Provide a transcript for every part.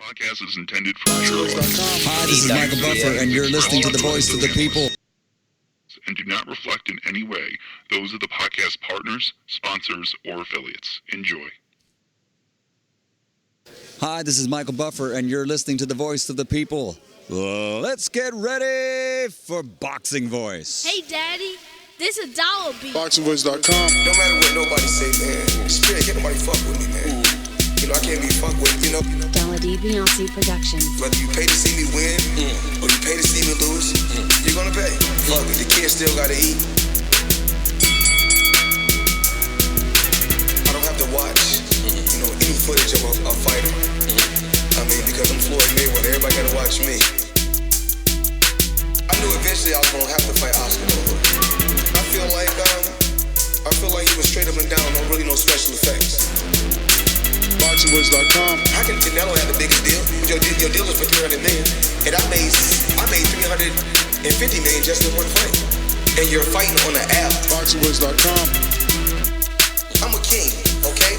podcast is intended for mature audiences. Hi, this is Michael Buffer, and you're listening to the voice of the people. And do not reflect in any way those of the podcast partners, sponsors, or affiliates. Enjoy. Hi, this is Michael Buffer, and you're listening to the voice of the people. Let's get ready for Boxing Voice. Hey, Daddy, this is Dollar Beat. BoxingVoice.com. No matter what nobody say, man, Spirit, can't nobody fuck with me, man. You know, I can't be fucked with, you know. Dollar D Beyonce Productions. Whether you pay to see me win or you pay to see me lose, you're gonna pay. Fuck it, the kids still gotta eat. I don't have to watch, you know, any footage of a fighter. I mean, because I'm Floyd Mayweather, everybody gotta watch me. I knew eventually I was gonna have to fight Oscar. I feel like he was straight up and down, no special effects. BoxingVoice.com. How can Canelo have the biggest deal? Your deal is for $300 million, and I made $350 million just in one fight. And you're fighting on an app. BoxingVoice.com. I'm a king, okay?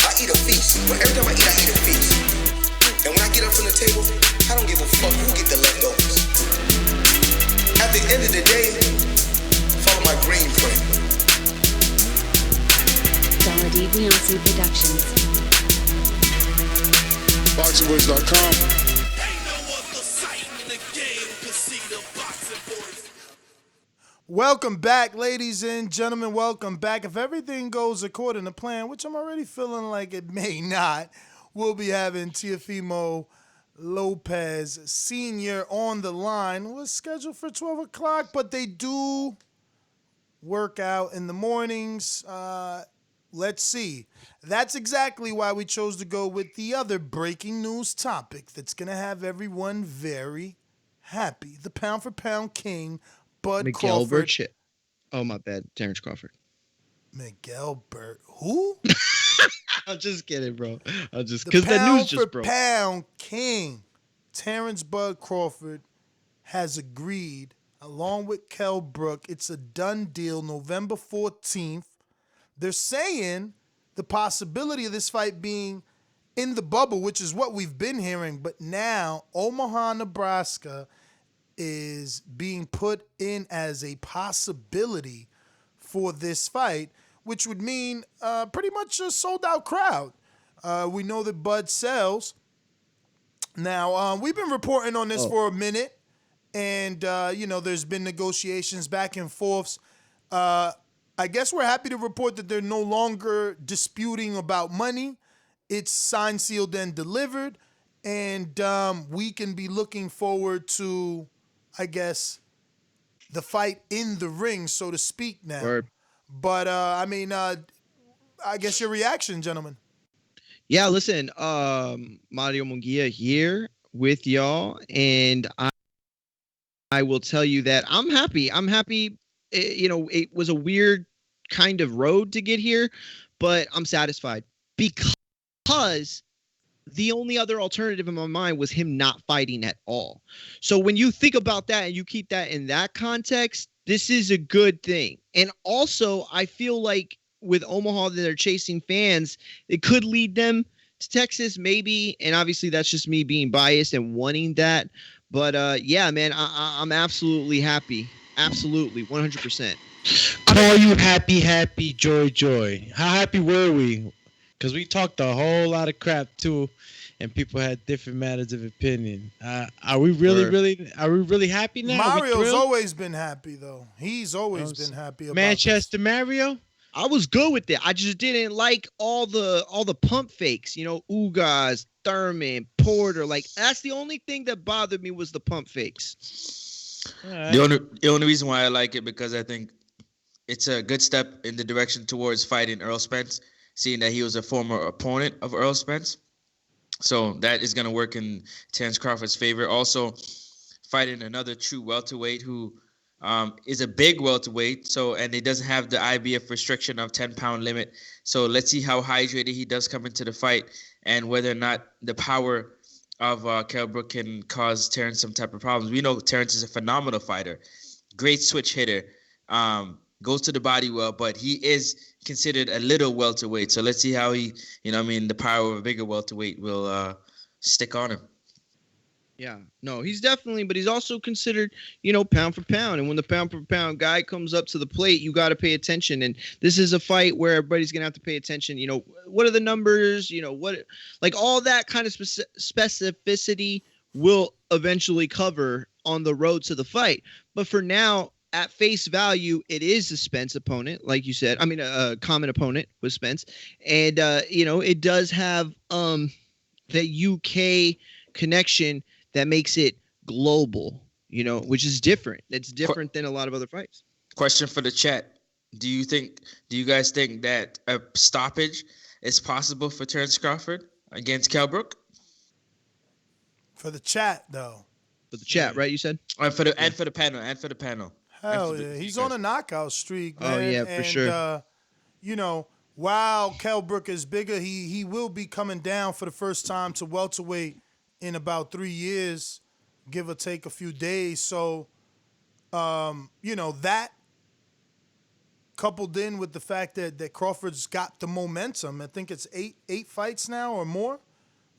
I eat a feast. Every time I eat a feast. And when I get up from the table, I don't give a fuck who get the leftovers. At the end of the day, follow my green print. Dollar D Beyonce Productions. BoxingVoice.com. Welcome back, ladies and gentlemen. Welcome back. If everything goes according to plan, which I'm already feeling like it may not, we'll be having Teofimo Lopez Sr. on the line. We're scheduled for 12 o'clock, but they do work out in the mornings. Let's see. That's exactly why we chose to go with the other breaking news topic that's going to have everyone very happy. The pound-for-pound king, Bud Crawford. Oh, my bad. Terence Crawford. Miguel Burt. Who? I'm just kidding, bro. I'm just because the news just broke. Pound king, Terence Bud Crawford, has agreed, along with Kell Brook. It's a done deal, November 14th. They're saying the possibility of this fight being in the bubble, which is what we've been hearing, but now Omaha, Nebraska is being put in as a possibility for this fight, which would mean pretty much a sold-out crowd. We know that Bud sells. Now, we've been reporting on this for a minute, and, there's been negotiations back and forths. I guess we're happy to report that they're no longer disputing about money. It's signed, sealed, and delivered, and we can be looking forward to, I guess, the fight in the ring, so to speak now. Word. But, I guess your reaction, gentlemen. Yeah, listen, Mario Munguia here with y'all, and I will tell you that I'm happy. It was a weird kind of road to get here, but I'm satisfied because the only other alternative in my mind was him not fighting at all. So when you think about that and you keep that in that context, this is a good thing. And also, I feel like with Omaha, that they're chasing fans, it could lead them to Texas, maybe. And obviously, that's just me being biased and wanting that. But yeah, man, I'm absolutely happy. Absolutely, 100%. Call you happy, joy. How happy were we? Because we talked a whole lot of crap too, and people had different matters of opinion. Are we really happy now? Mario's always been happy though. He's always been happy about Manchester this. Mario. I was good with it. I just didn't like all the pump fakes. Ugas, Thurman, Porter. Like that's the only thing that bothered me was the pump fakes. Right. The only reason why I like it because I think it's a good step in the direction towards fighting Earl Spence, seeing that he was a former opponent of Earl Spence. So that is going to work in Terence Crawford's favor. Also, fighting another true welterweight who is a big welterweight. And he doesn't have the IBF restriction of 10-pound limit. So let's see how hydrated he does come into the fight and whether or not the power of Kell Brook can cause Terence some type of problems. We know Terence is a phenomenal fighter, great switch hitter, goes to the body well, but he is considered a little welterweight. So let's see how he, the power of a bigger welterweight will stick on him. Yeah, no, he's definitely, but he's also considered, pound for pound. And when the pound for pound guy comes up to the plate, you got to pay attention. And this is a fight where everybody's going to have to pay attention. What are the numbers? All that kind of specificity will eventually cover on the road to the fight. But for now, at face value, it is a Spence opponent, like you said. I mean, a common opponent with Spence. And, it does have the UK connection that makes it global, which is different. It's different than a lot of other fights. Question for the chat. Do you guys think that a stoppage is possible for Terence Crawford against Kell Brook? For the chat, though. For the chat, right? You said? And for the panel. Hell yeah. He's on a knockout streak, man. Oh, yeah, for sure. While Kell Brook is bigger, he will be coming down for the first time to welterweight in about 3 years, give or take a few days. So, that coupled in with the fact that Crawford's got the momentum. I think it's eight fights now or more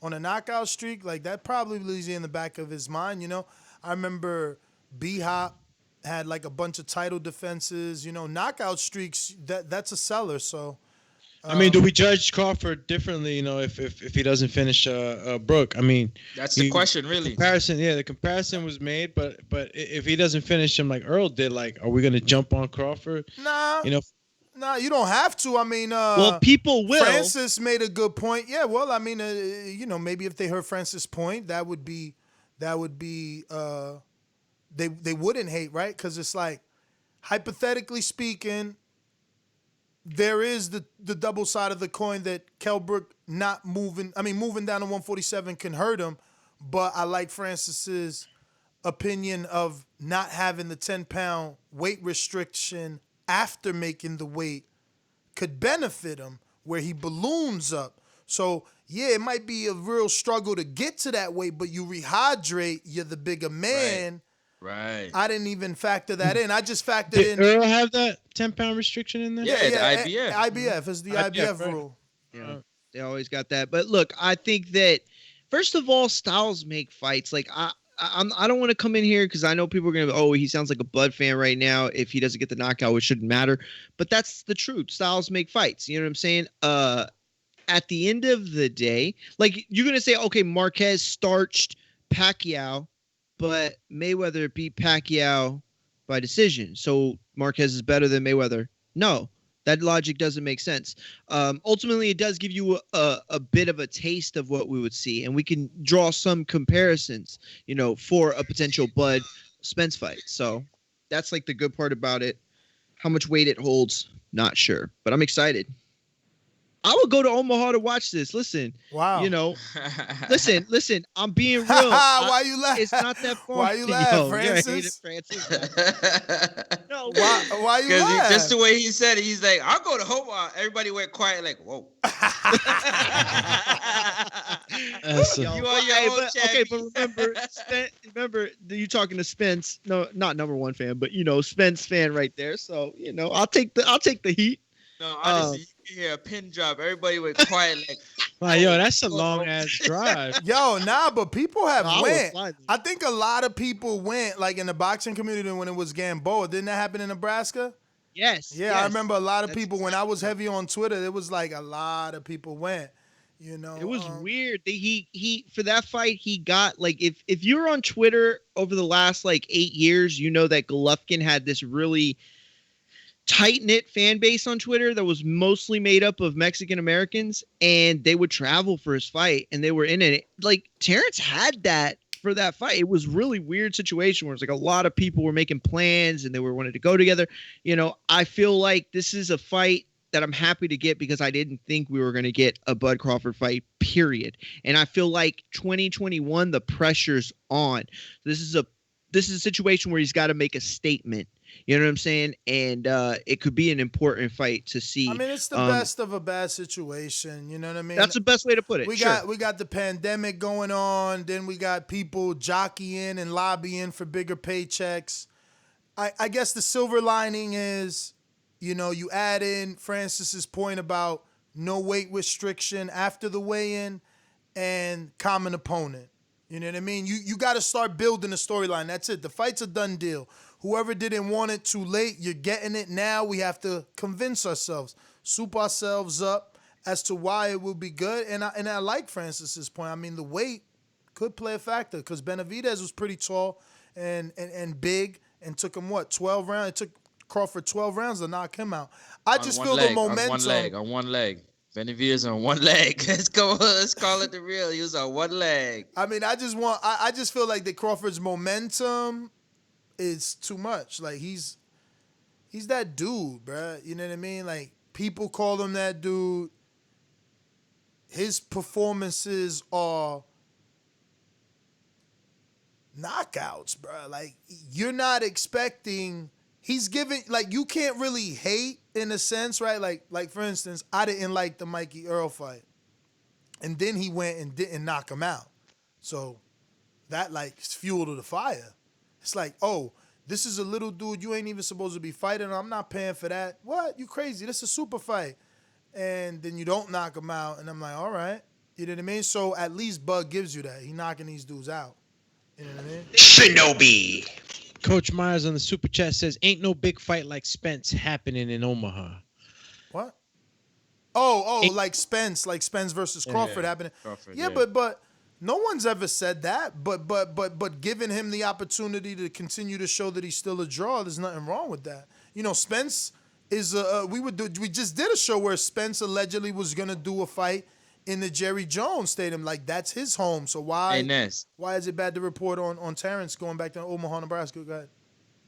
on a knockout streak. Like, that probably leaves in the back of his mind, I remember B-Hop had like a bunch of title defenses, knockout streaks, that's a seller. So, I mean, do we judge Crawford differently, if he doesn't finish Brook? I mean, that's the question, really. The comparison was made, but if he doesn't finish him like Earl did, like, are we gonna jump on Crawford? Nah, you don't have to. I mean, people will. Francis made a good point. Yeah, well, I mean, maybe if they heard Francis' point, that would be, they wouldn't hate, right? Because it's like, hypothetically speaking, there is the double side of the coin that Kell Brook moving down to 147 can hurt him, but I like Francis's opinion of not having the 10-pound weight restriction after making the weight could benefit him where he balloons up. So, yeah, it might be a real struggle to get to that weight, but you rehydrate, you're the bigger man. Right. I didn't even factor that in. I just factored Did in. Earl have that 10-pound restriction in there? Yeah, the IBF. IBF is the IBF right. rule. Yeah, they always got that. But look, I think that first of all, styles make fights. Like I don't want to come in here because I know people are gonna be, he sounds like a Bud fan right now. If he doesn't get the knockout, which shouldn't matter. But that's the truth. Styles make fights. You know what I'm saying? At the end of the day, like you're gonna say, okay, Marquez starched Pacquiao, but Mayweather beat Pacquiao by decision. So Marquez is better than Mayweather. No, that logic doesn't make sense. Ultimately, it does give you a bit of a taste of what we would see. And we can draw some comparisons, for a potential Bud Spence fight. So that's like the good part about it. How much weight it holds, not sure. But I'm excited. I would go to Omaha to watch this. Listen, wow. Listen. I'm being real. Why you laugh? It's not that far. Why you laugh, Francis? I hate it, Francis. No, why you laugh? Just the way he said it, he's like, "I'll go to Omaha." Everybody went quiet, like, "Whoa." You are your own champion. But remember, you talking to Spence? No, not number one fan, but Spence fan right there. So I'll take the heat. No, honestly, you can hear a pin drop. Everybody went quiet, like, wow, yo, that's a long ass drive. Yo, but people have went. I think a lot of people went, like in the boxing community when it was Gamboa. Didn't that happen in Nebraska? Yes. Yeah, yes. I remember a lot of people when I was heavy on Twitter. It was like a lot of people went. It was weird. He for that fight he got like if you're on Twitter over the last like 8 years, that Golovkin had this really tight-knit fan base on Twitter that was mostly made up of Mexican Americans, and they would travel for his fight and they were in it. Like Terrence had that for that fight. It was really weird situation where it's like a lot of people were making plans and they were wanting to go together. I feel like this is a fight that I'm happy to get because I didn't think we were going to get a Bud Crawford fight, period. And I feel like 2021, the pressure's on. This is a situation where he's got to make a statement. You know what I'm saying? And it could be an important fight to see. I mean, it's the best of a bad situation. You know what I mean? That's the best way to put it. We got the pandemic going on. Then we got people jockeying and lobbying for bigger paychecks. I guess the silver lining is, you add in Francis's point about no weight restriction after the weigh-in, and common opponent. You know what I mean? You got to start building a storyline. That's it. The fight's a done deal. Whoever didn't want it too late, you're getting it now. We have to convince ourselves, soup ourselves up as to why it will be good. And I like Francis's point. I mean, the weight could play a factor because Benavidez was pretty tall and big and took him, 12 rounds? It took Crawford 12 rounds to knock him out. I just feel the momentum. On one leg. Benavidez on one leg. Let's go. Let's call it the real. He was on one leg. I mean, I just feel like that Crawford's momentum is too much. Like he's that dude, bruh. You know what I mean? Like people call him that dude. His performances are knockouts, bruh. Like you're not expecting. He's giving, like, you can't really hate in a sense, right? Like for instance, I didn't like the Mikey Earl fight. And then he went and didn't knock him out. So that, like, is fuel to the fire. It's like, oh, this is a little dude you ain't even supposed to be fighting. I'm not paying for that. What? You crazy. This is a super fight. And then you don't knock him out. And I'm like, all right. You know what I mean? So at least Bug gives you that. He knocking these dudes out. You know what I mean? Shinobi. Coach Myers on the super chat says, "Ain't no big fight like Spence happening in Omaha." What? Oh, like Spence versus Crawford happening. Crawford, yeah, but no one's ever said that. But giving him the opportunity to continue to show that he's still a draw, there's nothing wrong with that. You know, Spence is we just did a show where Spence allegedly was gonna do a fight in the Jerry Jones Stadium. Like, that's his home. So why is it bad to report on Terence going back to Omaha, Nebraska? Go ahead.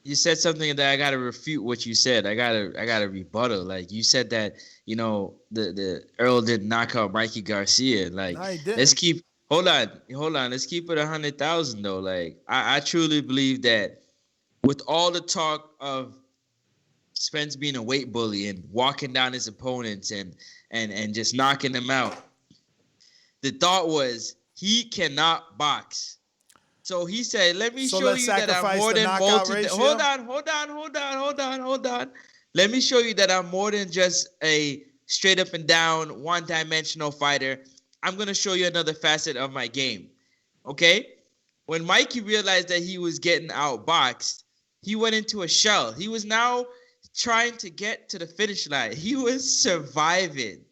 You said something that I gotta refute what you said. I gotta rebuttal. Like, you said that, you know, the Earl didn't knock out Mikey Garcia. Like, No, he didn't. let's keep hold on. Let's keep it 100,000 though. Like, I truly believe that with all the talk of Spence being a weight bully and walking down his opponents and just knocking them out, the thought was he cannot box. So he said, let me show you that I'm more than hold on. Let me show you that I'm more than just a straight up and down one-dimensional fighter. I'm going to show you another facet of my game. Okay? When Mikey realized that he was getting outboxed, he went into a shell. He was now trying to get to the finish line. He was surviving.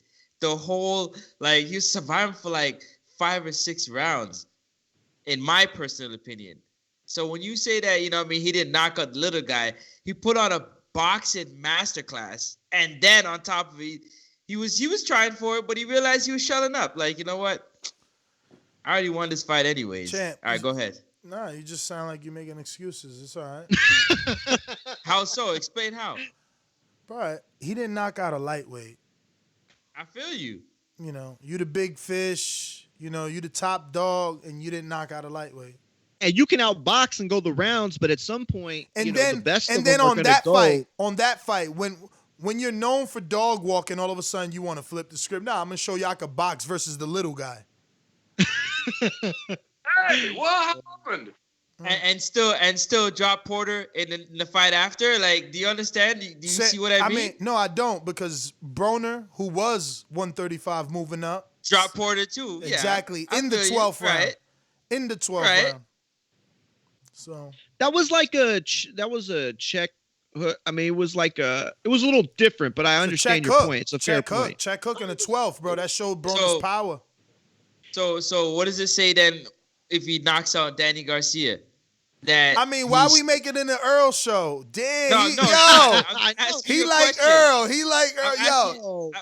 The whole, like, he was surviving for like 5 or 6 rounds, in my personal opinion. So when you say that, you know what I mean, he didn't knock out the little guy, he put on a boxing masterclass, and then on top of it, he was trying for it, but he realized he was shutting up. Like, you know what? I already won this fight anyways. Champ, all right, go ahead. Nah, you just sound like you're making excuses. It's all right. How so? Explain how. But he didn't knock out a lightweight. I feel you. You know, you the big fish. You know, you the top dog, and you didn't knock out a lightweight. And you can outbox and go the rounds, but at some point, and you know, then the best and of then them on are that go. fight, when you're known for dog walking, all of a sudden you want to flip the script. Nah, I'm gonna show you I could box versus the little guy. Hey, what happened? And still drop Porter in the fight after. Like, do you understand? Do you see what I mean? No, I don't, because Broner, who was 135 moving up, drop Porter too. Exactly. Yeah, in the 12th round. Right. In the 12th round. So that was like a check. I mean, it was a little different, but I understand your point. It's a fair point. Check Hook in the 12th, bro. That showed Broner's power. So what does it say then if he knocks out Danny Garcia? Why we make it in the Earl show? Damn, he like Earl.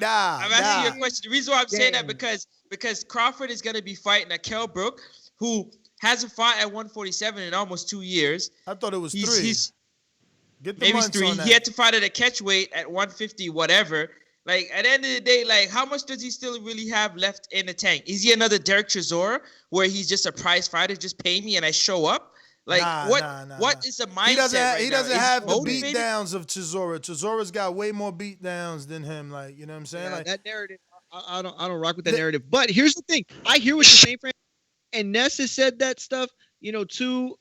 I'm asking you a question. The reason why I'm saying that because Crawford is gonna be fighting a Kell Brook who hasn't fought at 147 in almost 2 years. I thought it was 3. Get the maybe months 3. on that. He had to fight at a catch weight at 150, whatever. Like, at the end of the day, like, how much does he still really have left in the tank? Is he another Derek Chisora where he's just a prize fighter, just pay me and I show up? Like, what is the mindset He doesn't have the beatdowns of Chisora. Chisora's got way more beatdowns than him. Like, you know what I'm saying? Yeah, like that narrative, I don't rock with that narrative. But here's the thing. I hear what you're saying, Frank. And Ness has said that stuff. Two,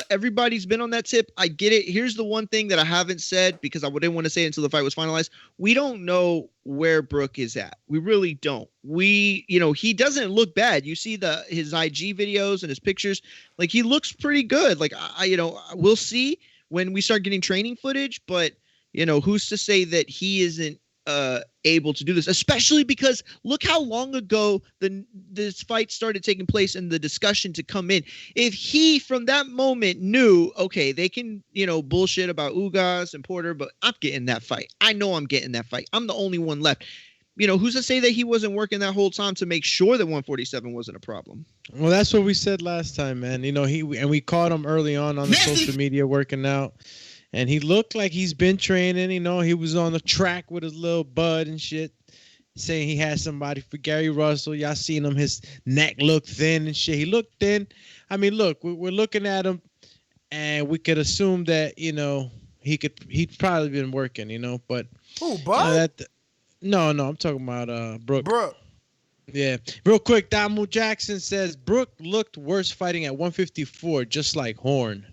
everybody's been on that tip. I get it. Here's the one thing that I haven't said because I didn't want to say it until the fight was finalized. We don't know where Brook is at. We really don't. He doesn't look bad. You see his IG videos and his pictures. Like, he looks pretty good. Like, we'll see when we start getting training footage, but who's to say that he isn't able to do this, especially because look how long ago this fight started taking place and the discussion to come in. If he from that moment knew, okay, they can bullshit about Ugas and Porter, but I'm getting that fight. I know I'm getting that fight. I'm the only one left. Who's to say that he wasn't working that whole time to make sure that 147 wasn't a problem? Well, that's what we said last time, man. We caught him early on the social media working out. And he looked like he's been training. He was on the track with his little bud and shit, saying he had somebody for Gary Russell. Y'all seen him. His neck looked thin and shit. He looked thin. I mean, look, we're looking at him, and we could assume that, he'd probably been working, but. Who, Bud? No, I'm talking about Brook. Brook. Yeah. Real quick, Donald Jackson says Brook looked worse fighting at 154, just like Horn.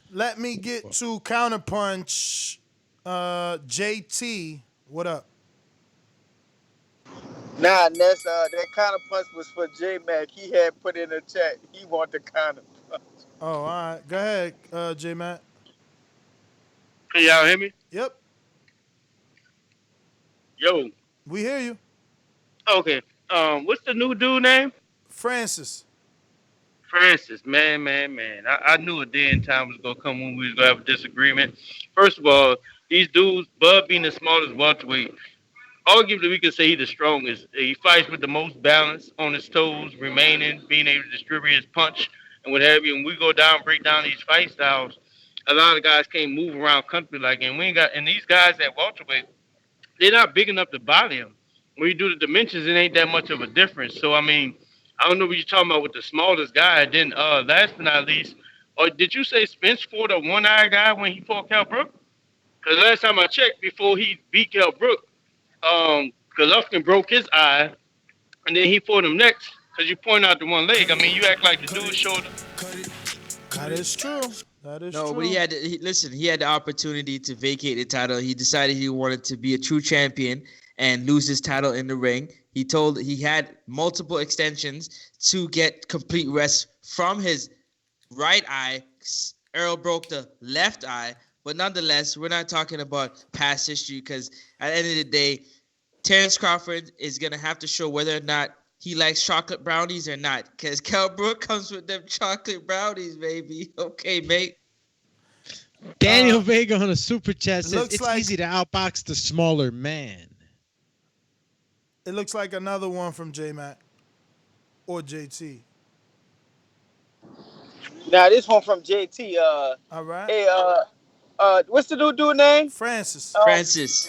Let me get to Counterpunch. JT, what up? Nah, Ness, that counterpunch was for J-Mac. He had put in a chat. He want the counterpunch. Oh, all right. Go ahead, J-Mac. Can y'all hear me? Yep. Yo. We hear you. Okay. What's the new dude name? Francis, man. I knew a day and time was gonna come when we was gonna have a disagreement. First of all, these dudes, Bud being the smallest welterweight, arguably we can say he's the strongest. He fights with the most balance on his toes, remaining, being able to distribute his punch and what have you. And we go down, break down these fight styles. A lot of guys can't move around country like him. And these guys at welterweight, they're not big enough to body him. When you do the dimensions, it ain't that much of a difference. So I mean, I don't know what you're talking about with the smallest guy. Then last but not least, or did you say Spence fought a one-eyed guy when he fought Kell Brook? Because last time I checked, before he beat Kell Brook, Golovkin broke his eye, and then he fought him next because you point out the one leg. I mean, you act like the dude's shoulder. That is true. No, but he had the opportunity to vacate the title. He decided he wanted to be a true champion and lose his title in the ring. He had multiple extensions to get complete rest from his right eye. Earl broke the left eye, but nonetheless, we're not talking about past history because at the end of the day, Terence Crawford is going to have to show whether or not he likes chocolate brownies or not, because Kell Brook comes with them chocolate brownies, baby. Okay, mate. Daniel Vega on a super chat says it's like, easy to outbox the smaller man. It looks like another one from J-Mac or JT. Now this one from JT. All right. Hey, what's the dude name? Francis. Francis,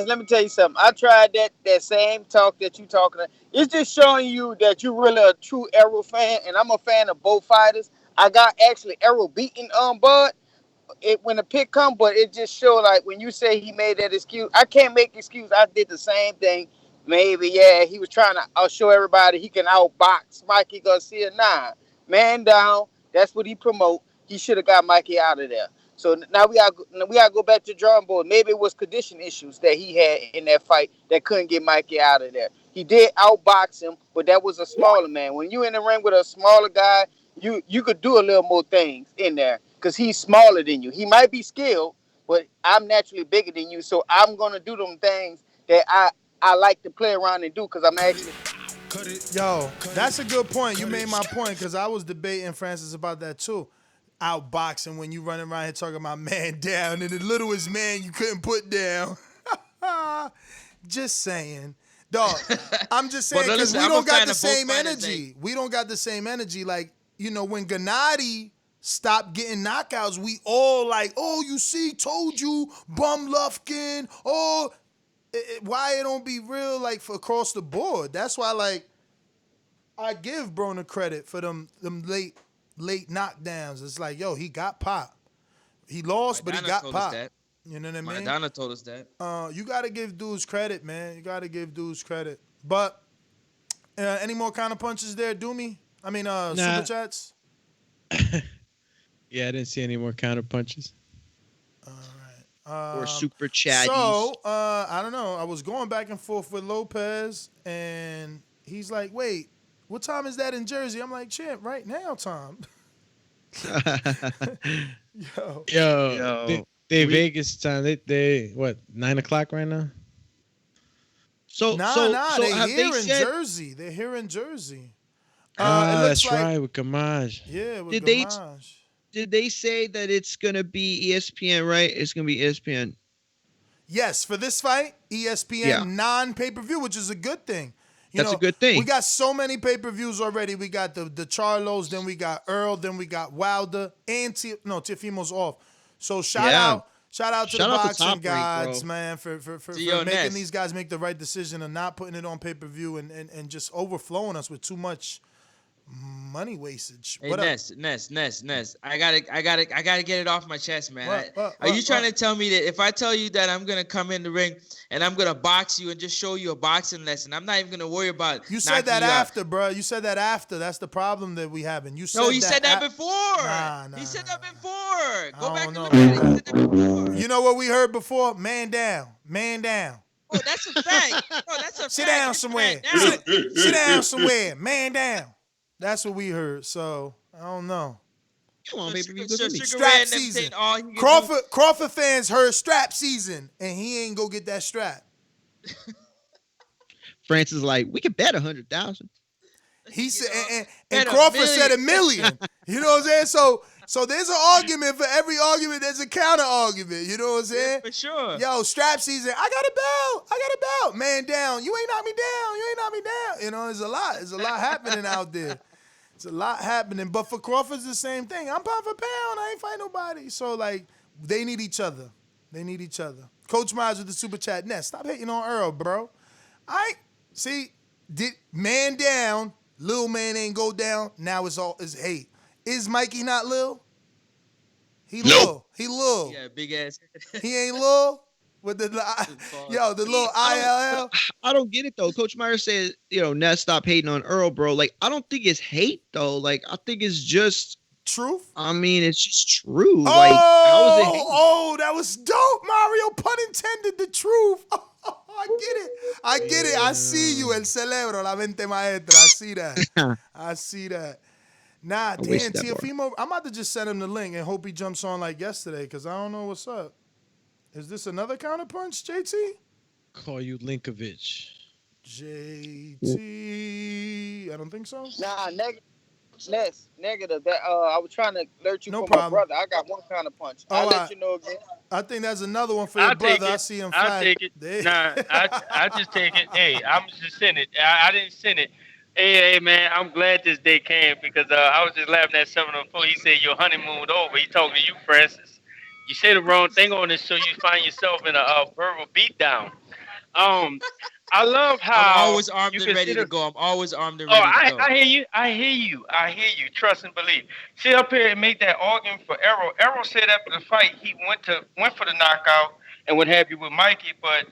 let me tell you something. I tried that same talk that you talking. It's just showing you that you're really a true Errol fan, and I'm a fan of both fighters. I got actually Errol beating Bud when the pick come, but it just showed like when you say he made that excuse, I can't make excuse. I did the same thing. Maybe, yeah, he was trying to show everybody he can outbox Mikey Garcia. Nah, man down. That's what he promote. He should have got Mikey out of there. So now we gotta go back to the drawing board. Maybe it was condition issues that he had in that fight that couldn't get Mikey out of there. He did outbox him, but that was a smaller man. When you in the ring with a smaller guy, you could do a little more things in there because he's smaller than you. He might be skilled, but I'm naturally bigger than you, so I'm gonna do them things that I like to play around and do because I'm actually. Yo, that's a good point. You made my point because I was debating Francis about that too. Outboxing when you running around here talking about man down and the littlest man you couldn't put down. Just saying. Dog, I'm just saying because we don't got the same energy. We don't got the same energy. Like, when Gennady stopped getting knockouts, we all like, oh, you see, told you, bum Lufkin. Oh, why it don't be real like for across the board? That's why like I give Broner credit for them late knockdowns. It's like, yo, he got pop. He lost, but he got pop. You know what I mean? Maradona told us that. You got to give dudes credit, man. You got to give dudes credit. But any more counter punches there, Doomy? I mean, super chats? Yeah, I didn't see any more counter punches. All right. Or super chatties. So, I don't know. I was going back and forth with Lopez, and he's like, wait, what time is that in Jersey? I'm like, champ, right now, Tom. Yo. They Vegas time. They what, 9 o'clock right now? So they're have here they in said, Jersey. They're here in Jersey. That's right, with Gamage. Yeah, with Did Gamage. Did they say that it's gonna be ESPN, right? It's gonna be ESPN. Yes, for this fight, ESPN non-pay-per-view, which is a good thing. That's a good thing. We got so many pay-per-views already. We got the Charlos, then we got Earl, then we got Wilder, and Teofimo's off. So shout out to the boxing gods, man, for making these guys make the right decision of not putting it on pay-per-view and just overflowing us with too much money wastage. Hey, Ness. I gotta get it off my chest, man. Are you trying to tell me that if I tell you that I'm gonna come in the ring and I'm gonna box you and just show you a boxing lesson, I'm not even gonna worry about you said that after, bro. You said that after. That's the problem that we having. You said he said that before. Nah, he said that before. Go back and look at it. He said that before. You know what we heard before? Man down. Oh, that's a fact. Oh, that's a Sit fact. down somewhere. Sit down somewhere. Man down. That's what we heard. So I don't know. Come on, baby. Strap season. Crawford fans heard strap season, and he ain't go get that strap. France is like, we could bet 100,000. He said, and Crawford said $1 million. You know what I'm saying? So there's an argument for every argument. There's a counter argument. You know what I'm saying? Yeah, for sure. Yo, strap season. I got a belt. Man down. You ain't knock me down. You know, there's a lot. There's a lot happening out there. It's a lot happening. But for Crawford, it's the same thing. I'm pound for pound. I ain't fight nobody. So, like, they need each other. Coach Miles with the super chat. Ness, stop hating on Earl, bro. Man down. Lil man ain't go down. Now it's hate. Is Mikey not Lil? He Lil. He Lil. Yeah, big ass. He ain't Lil? With the little ILL. I don't get it though. Coach Meyer said, Ness, stop hating on Earl, bro. Like, I don't think it's hate though. Like, I think it's just truth. I mean, it's just true. Like, how is it hate? Oh, that was dope, Mario. Pun intended. The truth. I get it. I see you, el cerebro, la mente maestra. I see that. Nah, damn, Teofimo. I'm about to just send him the link and hope he jumps on like yesterday because I don't know what's up. Is this another counterpunch, JT? Call you Linkovich. JT. I don't think so. Nah, negative. That I was trying to alert you no for problem. my brother. I got one counterpunch. I'll let you know again. I think that's another one for your brother. I see him. I'll take it. Nah, I just take it. Hey, I'm just send it. I didn't send it. Hey, man, I'm glad this day came because I was just laughing at 704. He said your honeymoon over. He talking to you, Francis. You say the wrong thing on this show, you find yourself in a verbal beatdown. I love how I'm always armed and ready to go. I hear you. Trust and believe. Sit up here and make that argument for Errol. Errol said after the fight he went for the knockout and what have you with Mikey, but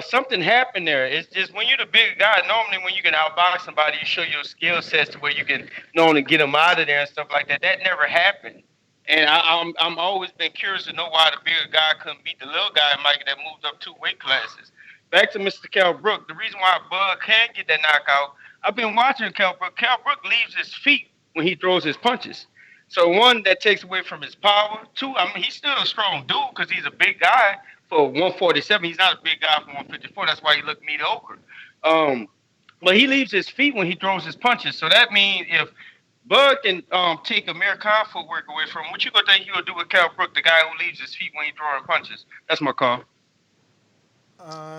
something happened there. It's just when you're the bigger guy, normally when you can outbox somebody, you show your skill sets to where you can normally get them out of there and stuff like that. That never happened. And I'm always been curious to know why the bigger guy couldn't beat the little guy, Mikey, that moved up 2 weight classes. Back to Mr. Kell Brook. The reason why Bud can't get that knockout, I've been watching Kell Brook. Kell Brook leaves his feet when he throws his punches. So one, that takes away from his power. 2, I mean, he's still a strong dude because he's a big guy for 147. He's not a big guy for 154. That's why he looked mediocre. But he leaves his feet when he throws his punches. So that means if Bud can take Amir Khan footwork away from him, what you gonna think he'll do with Kell Brook, the guy who leaves his feet when he's throwing punches? That's my call.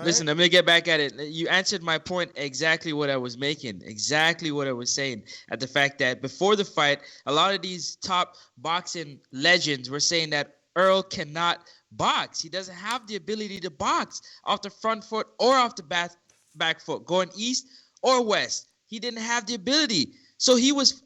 Listen, let me get back at it. You answered my point exactly what I was making, exactly what I was saying, at the fact that before the fight, a lot of these top boxing legends were saying that Earl cannot box. He doesn't have the ability to box off the front foot or off the back foot, going east or west. He didn't have the ability. So he was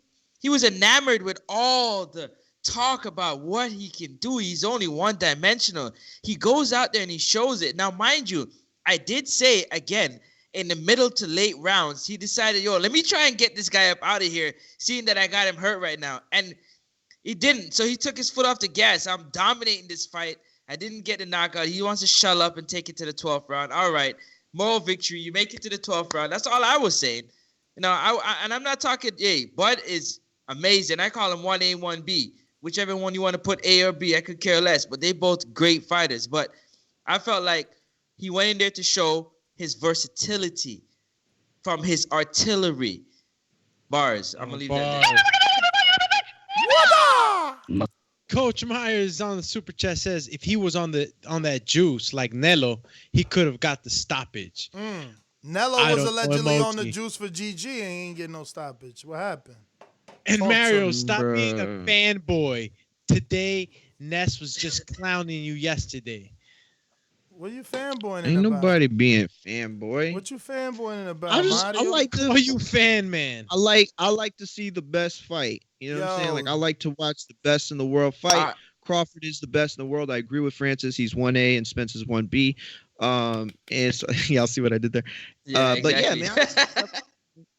enamored with all the talk about what he can do. He's only one-dimensional. He goes out there and he shows it. Now, mind you, I did say, again, in the middle to late rounds, he decided, let me try and get this guy up out of here, seeing that I got him hurt right now. And He didn't. So he took his foot off the gas. I'm dominating this fight. I didn't get the knockout. He wants to shut up and take it to the 12th round. All right. Moral victory. You make it to the 12th round. That's all I was saying. You know, and I'm not talking, hey, Bud is amazing. I call him 1A, 1B. Whichever one you want to put A or B, I could care less. But they both great fighters. But I felt like he went in there to show his versatility from his artillery. Bars. I'm going to leave that there. Coach Myers on the super chat says if he was on that juice like Nello, he could have got the stoppage. Nello was allegedly on the juice for GG and he ain't getting no stoppage. What happened? And Mario, stop being a fanboy. Today, Ness was just clowning you yesterday. What are you fanboying Ain't about? nobody being fanboy. What you fanboying about? I like to. Are you fan man? I like to see the best fight. You know what I'm saying? Like I like to watch the best in the world fight. Crawford is the best in the world. I agree with Francis. He's 1A and Spencer's 1B. And so y'all see what I did there. Yeah, But yeah, exactly. man,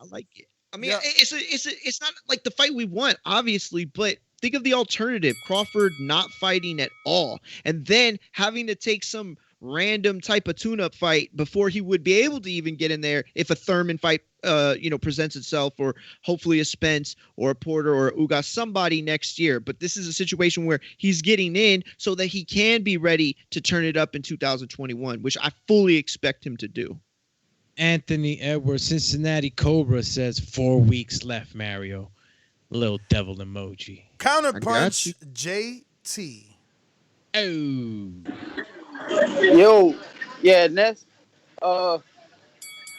I like it. I mean, it's not like the fight we want, obviously, but think of the alternative: Crawford not fighting at all, and then having to take some random type of tune-up fight before he would be able to even get in there if a Thurman fight presents itself, or hopefully a Spence or a Porter or a Ugas, somebody next year. But this is a situation where he's getting in so that he can be ready to turn it up in 2021, which I fully expect him to do. Anthony Edwards, Cincinnati Cobra says 4 weeks left, Mario. Little devil emoji. Counterpunch JT. Oh. Yo, yeah, Ness. I'm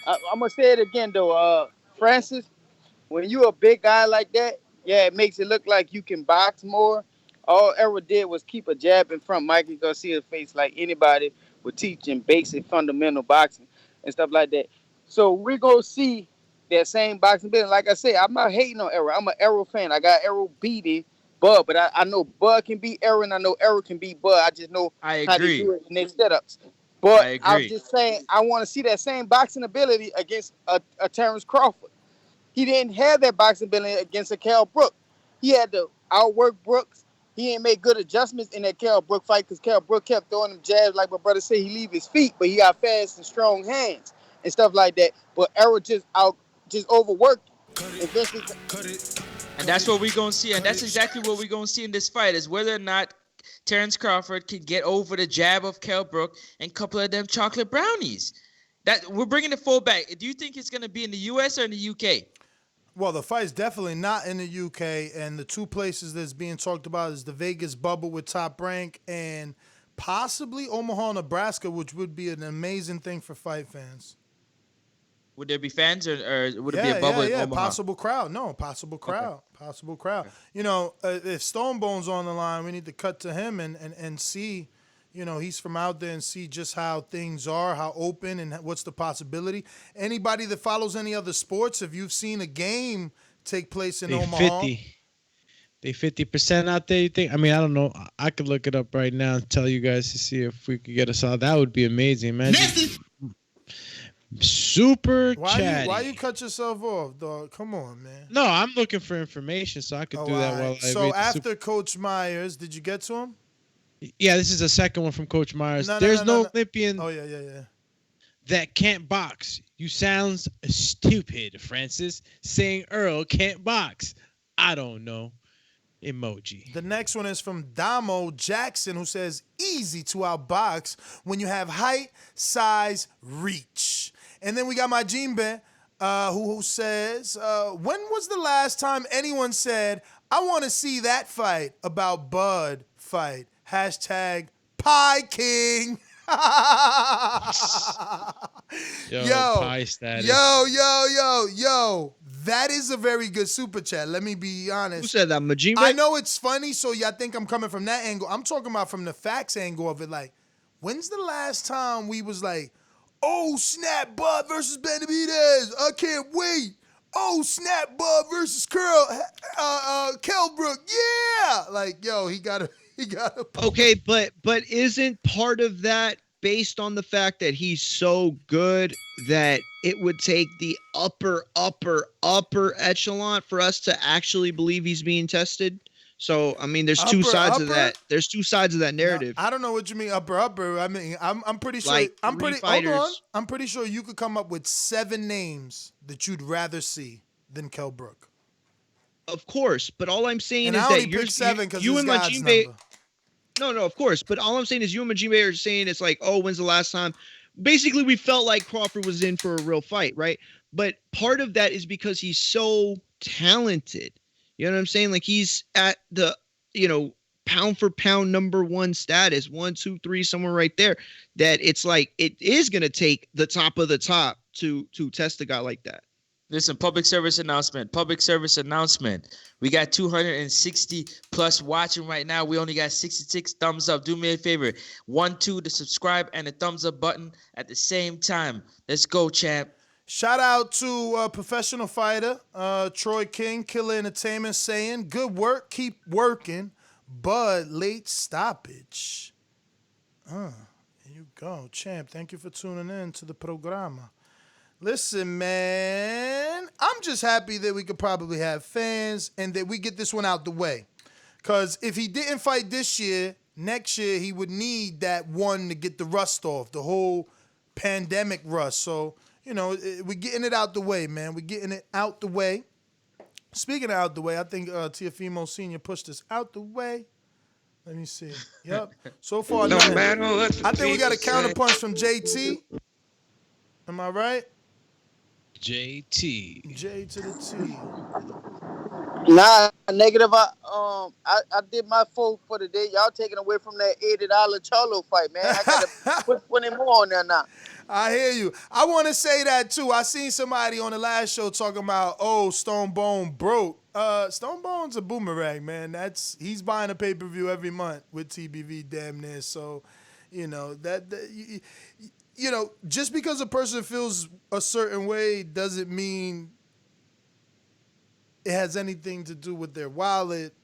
gonna say it again though. Francis, when you a big guy like that, yeah, it makes it look like you can box more. All Errol did was keep a jab in front of Mikey Garcia's face like anybody would teach him basic fundamental boxing and stuff like that. So we're gonna see that same boxing business. Like I said, I'm not hating on Errol. I'm an Errol fan. I got Errol beating Bud, but I know Bud can beat Errol, and I know Errol can beat Bud. I just know how to do it in their setups. But I'm just saying, I want to see that same boxing ability against a Terence Crawford. He didn't have that boxing ability against a Kell Brook. He had to outwork Brooks. He didn't make good adjustments in that Kell Brook fight because Kell Brook kept throwing him jabs, like my brother said, he leave his feet, but he got fast and strong hands and stuff like that. But Errol just overworked. And that's what we're going to see. And that's exactly what we're going to see in this fight, is whether or not Terence Crawford can get over the jab of Kell Brook and a couple of them chocolate brownies. That we're bringing the full back. Do you think it's going to be in the U.S. or in the U.K.? Well, the fight's definitely not in the UK, and the two places that's being talked about is the Vegas bubble with Top Rank and possibly Omaha, Nebraska, which would be an amazing thing for fight fans. Would there be fans, or would it be a bubble in Omaha? Possible crowd. No, possible crowd. Okay. Possible crowd. Okay. You know, if Stone Bone's on the line, we need to cut to him and see, you know, he's from out there and see just how things are, how open, and what's the possibility. Anybody that follows any other sports, if you've seen a game take place in Omaha. They 50% out there, you think? I mean, I don't know. I could look it up right now and tell you guys to see if we could get us out. That would be amazing, man. Super chatty. Why you cut yourself off, dog? Come on, man. No, I'm looking for information, so I could do that while I So after Coach Myers, did you get to him? Yeah, this is the second one from Coach Myers. There's no Olympian that can't box. You sounds stupid, Francis, saying Earl can't box. I don't know. Emoji. The next one is from Damo Jackson, who says, easy to outbox when you have height, size, reach. And then we got my Jimbe, who says, when was the last time anyone said, I want to see that fight about Bud fight? Hashtag Pie King. Pie status. Yo. That is a very good super chat. Let me be honest. Who said that, Majima? I know it's funny, so y'all think I'm coming from that angle. I'm talking about from the facts angle of it. Like, when's the last time we was like, oh, snap, Bud versus Benavidez. I can't wait. Oh, snap, Bud versus Kell Brook. Yeah. Like, yo, he got to. Okay, but isn't part of that based on the fact that he's so good that it would take the upper echelon for us to actually believe he's being tested? So I mean, there's two Upper, sides of upper? that. There's two sides of that No, narrative. I don't know what you mean upper. I mean, I'm pretty sure. Like I'm three pretty. Hold on. fighters. I'm pretty sure you could come up with 7 names that you'd rather see than Kell Brook. Of course, but all I'm saying And is I only that you're picked 7 because you it's and God's Majimbe. number. No, of course. But all I'm saying is you and Majimbe are saying it's like, oh, when's the last time? Basically, we felt like Crawford was in for a real fight, right? But part of that is because he's so talented. You know what I'm saying? Like he's at the, pound for pound #1 status, 1, 2, 3, somewhere right there. That it's like it is gonna take the top of the top to test a guy like that. Listen, public service announcement. We got 260 plus watching right now. We only got 66 thumbs up. Do me a favor. 1, 2 to subscribe and the thumbs up button at the same time. Let's go, champ. Shout out to professional fighter Troy King, Killer Entertainment, saying, "Good work, keep working, but late stoppage." Here you go, champ. Thank you for tuning in to the programa. Listen, man, I'm just happy that we could probably have fans and that we get this one out the way. Because if he didn't fight this year, next year he would need that one to get the rust off, the whole pandemic rust. So, we're getting it out the way, man. We're getting it out the way. Speaking of out the way, I think Teofimo Sr. pushed us out the way. Let me see. Yep. So far, No nothing. matter what the I think we got a people counterpunch from JT. Am I right? JT. J to the T. Nah, negative. I did my vote for the day. Y'all taking away from that $80 Charlo fight, man. I gotta put 20 more on there now. I hear you. I want to say that too. I seen somebody on the last show talking about, Stone Bone broke. Stone Bone's a boomerang, man. He's buying a pay-per-view every month with TBV, damn near. So, just because a person feels a certain way doesn't mean it has anything to do with their wallet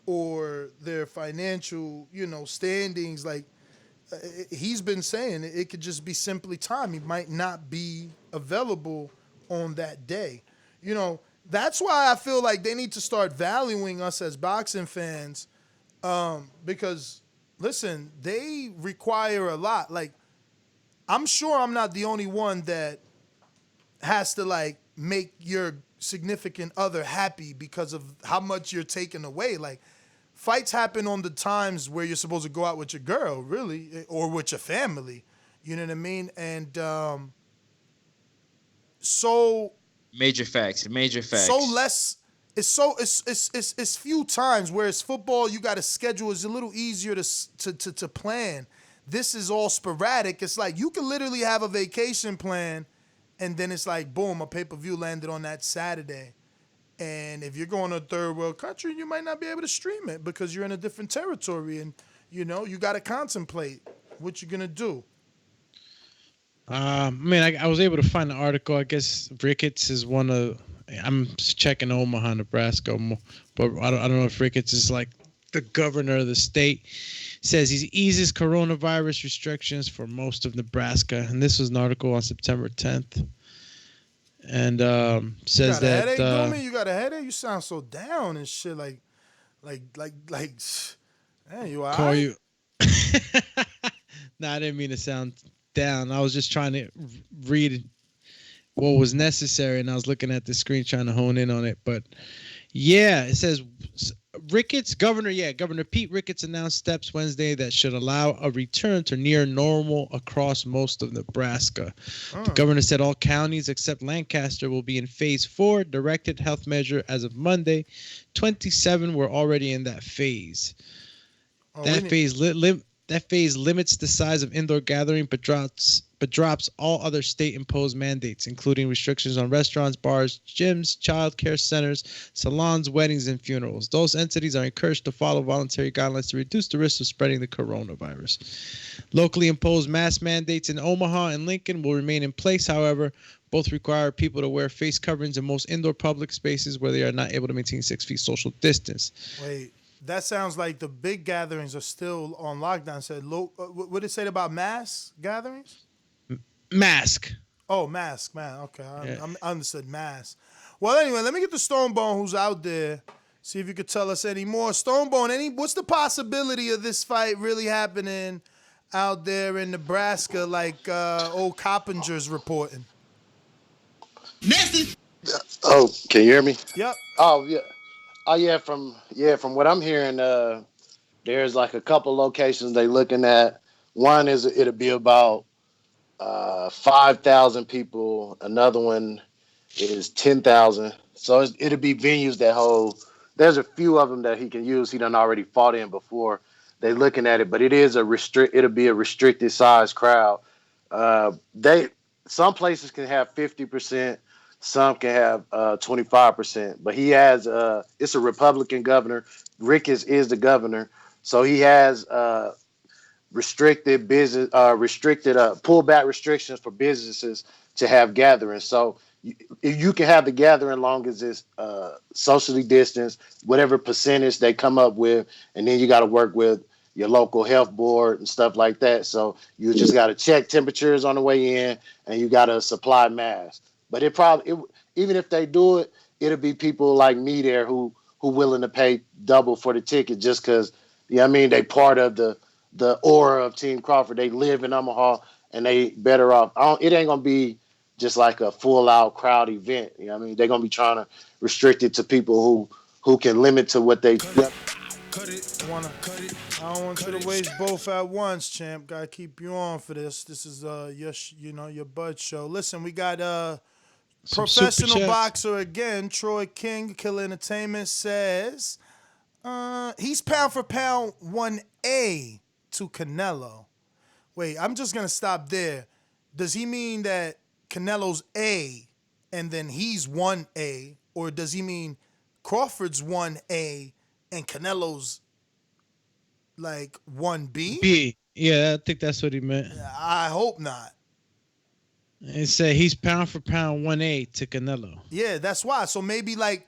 or their financial, standings. Like, he's been saying it could just be simply time. He might not be available on that day. That's why I feel like they need to start valuing us as boxing fans, because, listen, they require a lot. Like, I'm sure I'm not the only one that has to, like, make your significant other happy because of how much you're taking away. Like, fights happen on the times where you're supposed to go out with your girl, really, or with your family. You know what I mean? And so Major facts. so less. It's few times. Whereas football, you got a schedule. It's a little easier to plan. This is all sporadic. It's like you can literally have a vacation plan, and then it's like, boom, a pay-per-view landed on that Saturday. And if you're going to a third world country, you might not be able to stream it because you're in a different territory, and you got to contemplate what you're gonna do. I was able to find an article. I guess Ricketts is one of. I'm checking Omaha, Nebraska, but I don't know if Ricketts is like the governor of the state. Says he eases coronavirus restrictions for most of Nebraska, and this was an article on September 10th. And says you got a that headache, you got a headache. You sound so down and shit. Like, hey, you all call right? you. No, I didn't mean to sound down. I was just trying to read what was necessary, and I was looking at the screen trying to hone in on it. But yeah, it says Governor Pete Ricketts announced steps Wednesday that should allow a return to near normal across most of Nebraska. The governor said all counties except Lancaster will be in phase 4 directed health measure as of Monday. 27 were already in that phase. That phase limits the size of indoor gathering, but drops all other state-imposed mandates, including restrictions on restaurants, bars, gyms, child care centers, salons, weddings, and funerals. Those entities are encouraged to follow voluntary guidelines to reduce the risk of spreading the coronavirus. Locally imposed mask mandates in Omaha and Lincoln will remain in place, however. Both require people to wear face coverings in most indoor public spaces where they are not able to maintain 6 feet social distance. Wait. That sounds like the big gatherings are still on lockdown. Said, what did it say about mass gatherings? Mask. Oh, mask. Okay, I understood mask. Well, anyway, let me get the Stone Bone who's out there See if you could tell us any more. Stonebone, what's the possibility of this fight really happening out there in Nebraska, like old Coppinger's reporting? Nasty. Oh, can you hear me? Yep. Oh yeah. Oh yeah. From what I'm hearing, there's like a couple locations they looking at. One is it'll be about 5,000 people. Another one is 10,000. So it'll be venues that hold. There's a few of them that he can use. He done already fought in before. They looking at it, but it'll be a restricted size crowd. Some places can have 50%, some can have 25%. But he has it's a Republican governor. Rick is the governor, so he has restricted pullback restrictions for businesses to have gatherings. So you can have the gathering long as it's socially distanced, whatever percentage they come up with, and then you got to work with your local health board and stuff like that. So you just got to check temperatures on the way in, and you got to supply masks. But even if they do it, it'll be people like me there who willing to pay double for the ticket just because, they part of the aura of Team Crawford. They live in Omaha, and they better off. It ain't gonna be just like a full out crowd event. They're gonna be trying to restrict it to people who can limit to what they. Cut it. I don't want you to waste both at once, champ. Gotta keep you on for this. This is your Bud show. Listen, we got professional boxer again. Troy King, Killer Entertainment says he's pound for pound 1A to Canelo. Wait, I'm just gonna stop there. Does he mean that Canelo's A and then he's 1A, or does he mean Crawford's 1A and Canelo's like 1B? B. Yeah, I think that's what he meant. I hope not. It said he's pound for pound 1A to Canelo. Yeah, that's why. So maybe like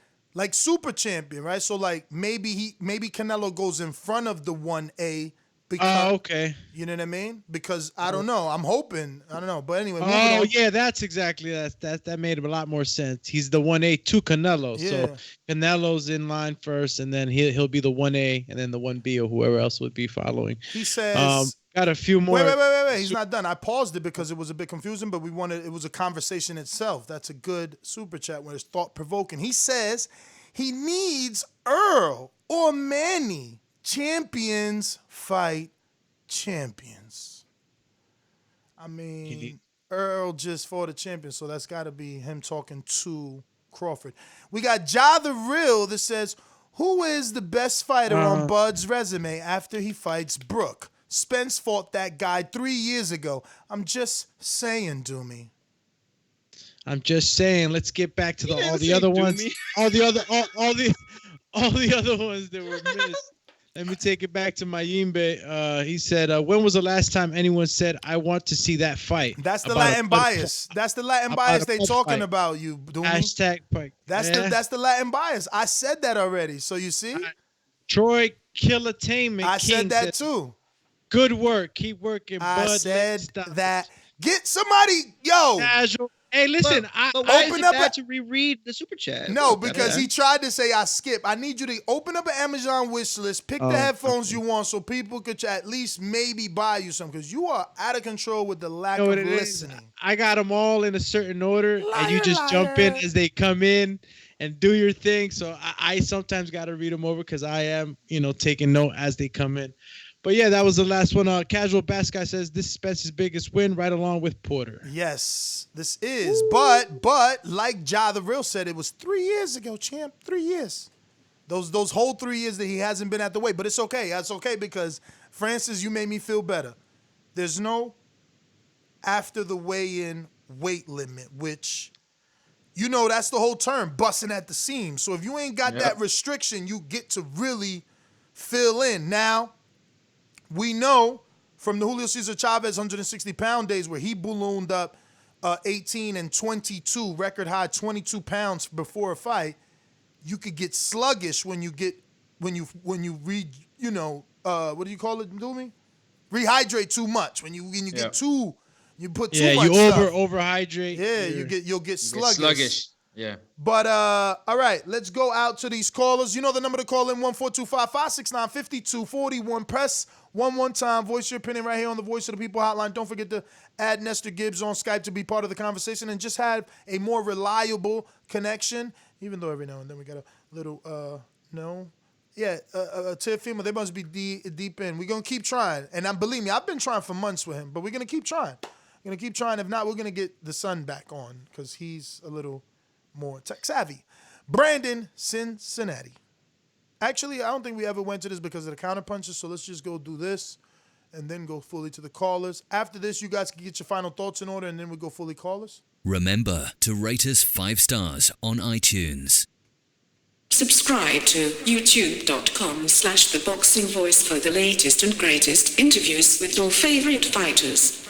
super champion, right? So like maybe Canelo goes in front of the 1A. Because, okay. You know what I mean? Because I don't know. I'm hoping. I don't know. But anyway. Oh, yeah, that's exactly that made a lot more sense. He's the 1A to Canelo. Yeah. So Canelo's in line first, and then he'll be the 1A, and then the 1B or whoever else would be following. He says got a few more. Wait. He's not done. I paused it because it was a bit confusing, but it was a conversation itself. That's a good super chat when it's thought provoking. He says he needs Earl or Manny. Champions fight champions. Earl just fought a champion, so that's got to be him talking to Crawford. We got Ja the Real that says, who is the best fighter on Bud's resume after he fights Brook? Spence fought that guy 3 years ago. I'm just saying, Doomy. I'm just saying. Let's get back to all the other ones. All the other ones that were missed. Let me take it back to Mayimbe. He said, when was the last time anyone said, I want to see that fight? That's the Latin bias. That's the Latin bias they talking about, you. Hashtag fight. That's the Latin bias. I said that already. So you see? Troy Killertainment. I said that too. Good work. Keep working, Bud. I said that. Get somebody, yo. Casual. Hey, listen, open up to reread the super chat. No, because he tried to say I skip. I need you to open up an Amazon wish list, pick the headphones you want so people could at least maybe buy you some, because you are out of control with the lack of listening. I got them all in a certain order, and you just jump in as they come in and do your thing. So I sometimes got to read them over because I am, taking note as they come in. But yeah, that was the last one. Casual Bass Guy says this is Spence's biggest win, right along with Porter. Yes, this is. But like Ja the Real said, it was 3 years ago, champ. 3 years. Those whole 3 years that he hasn't been at the weight. But it's okay. That's okay because, Francis, you made me feel better. There's no after the weigh-in weight limit, which, that's the whole term, busting at the seams. So if you ain't got that restriction, you get to really fill in. Now, we know from the Julio Cesar Chavez 160-pound days where he ballooned up 18 and 22, record high 22 pounds before a fight, you could get sluggish when you what do you call it, Doomy? Rehydrate too much. When you get too, you put too much stuff. Overhydrate. Yeah, you'll get sluggish. Yeah. But all right, let's go out to these callers. You know the number to call in, 14255695241. Press 1 time. Voice your opinion right here on the Voice of the People hotline. Don't forget to add Nestor Gibbs on Skype to be part of the conversation and just have a more reliable connection. Even though every now and then we got a little Teofimo, they must be deep in. We're going to keep trying. And believe me, I've been trying for months with him, but we're going to keep trying. We're going to keep trying. If not, we're going to get the son back on because he's a little more tech savvy. Brandon, Cincinnati. Actually, I don't think we ever went to this because of the counter punches, so let's just go do this and then go fully to the callers. After this, you guys can get your final thoughts in order, and then we go fully callers. Remember to rate us 5 stars on iTunes. Subscribe to youtube.com/theboxingvoice for the latest and greatest interviews with your favorite fighters.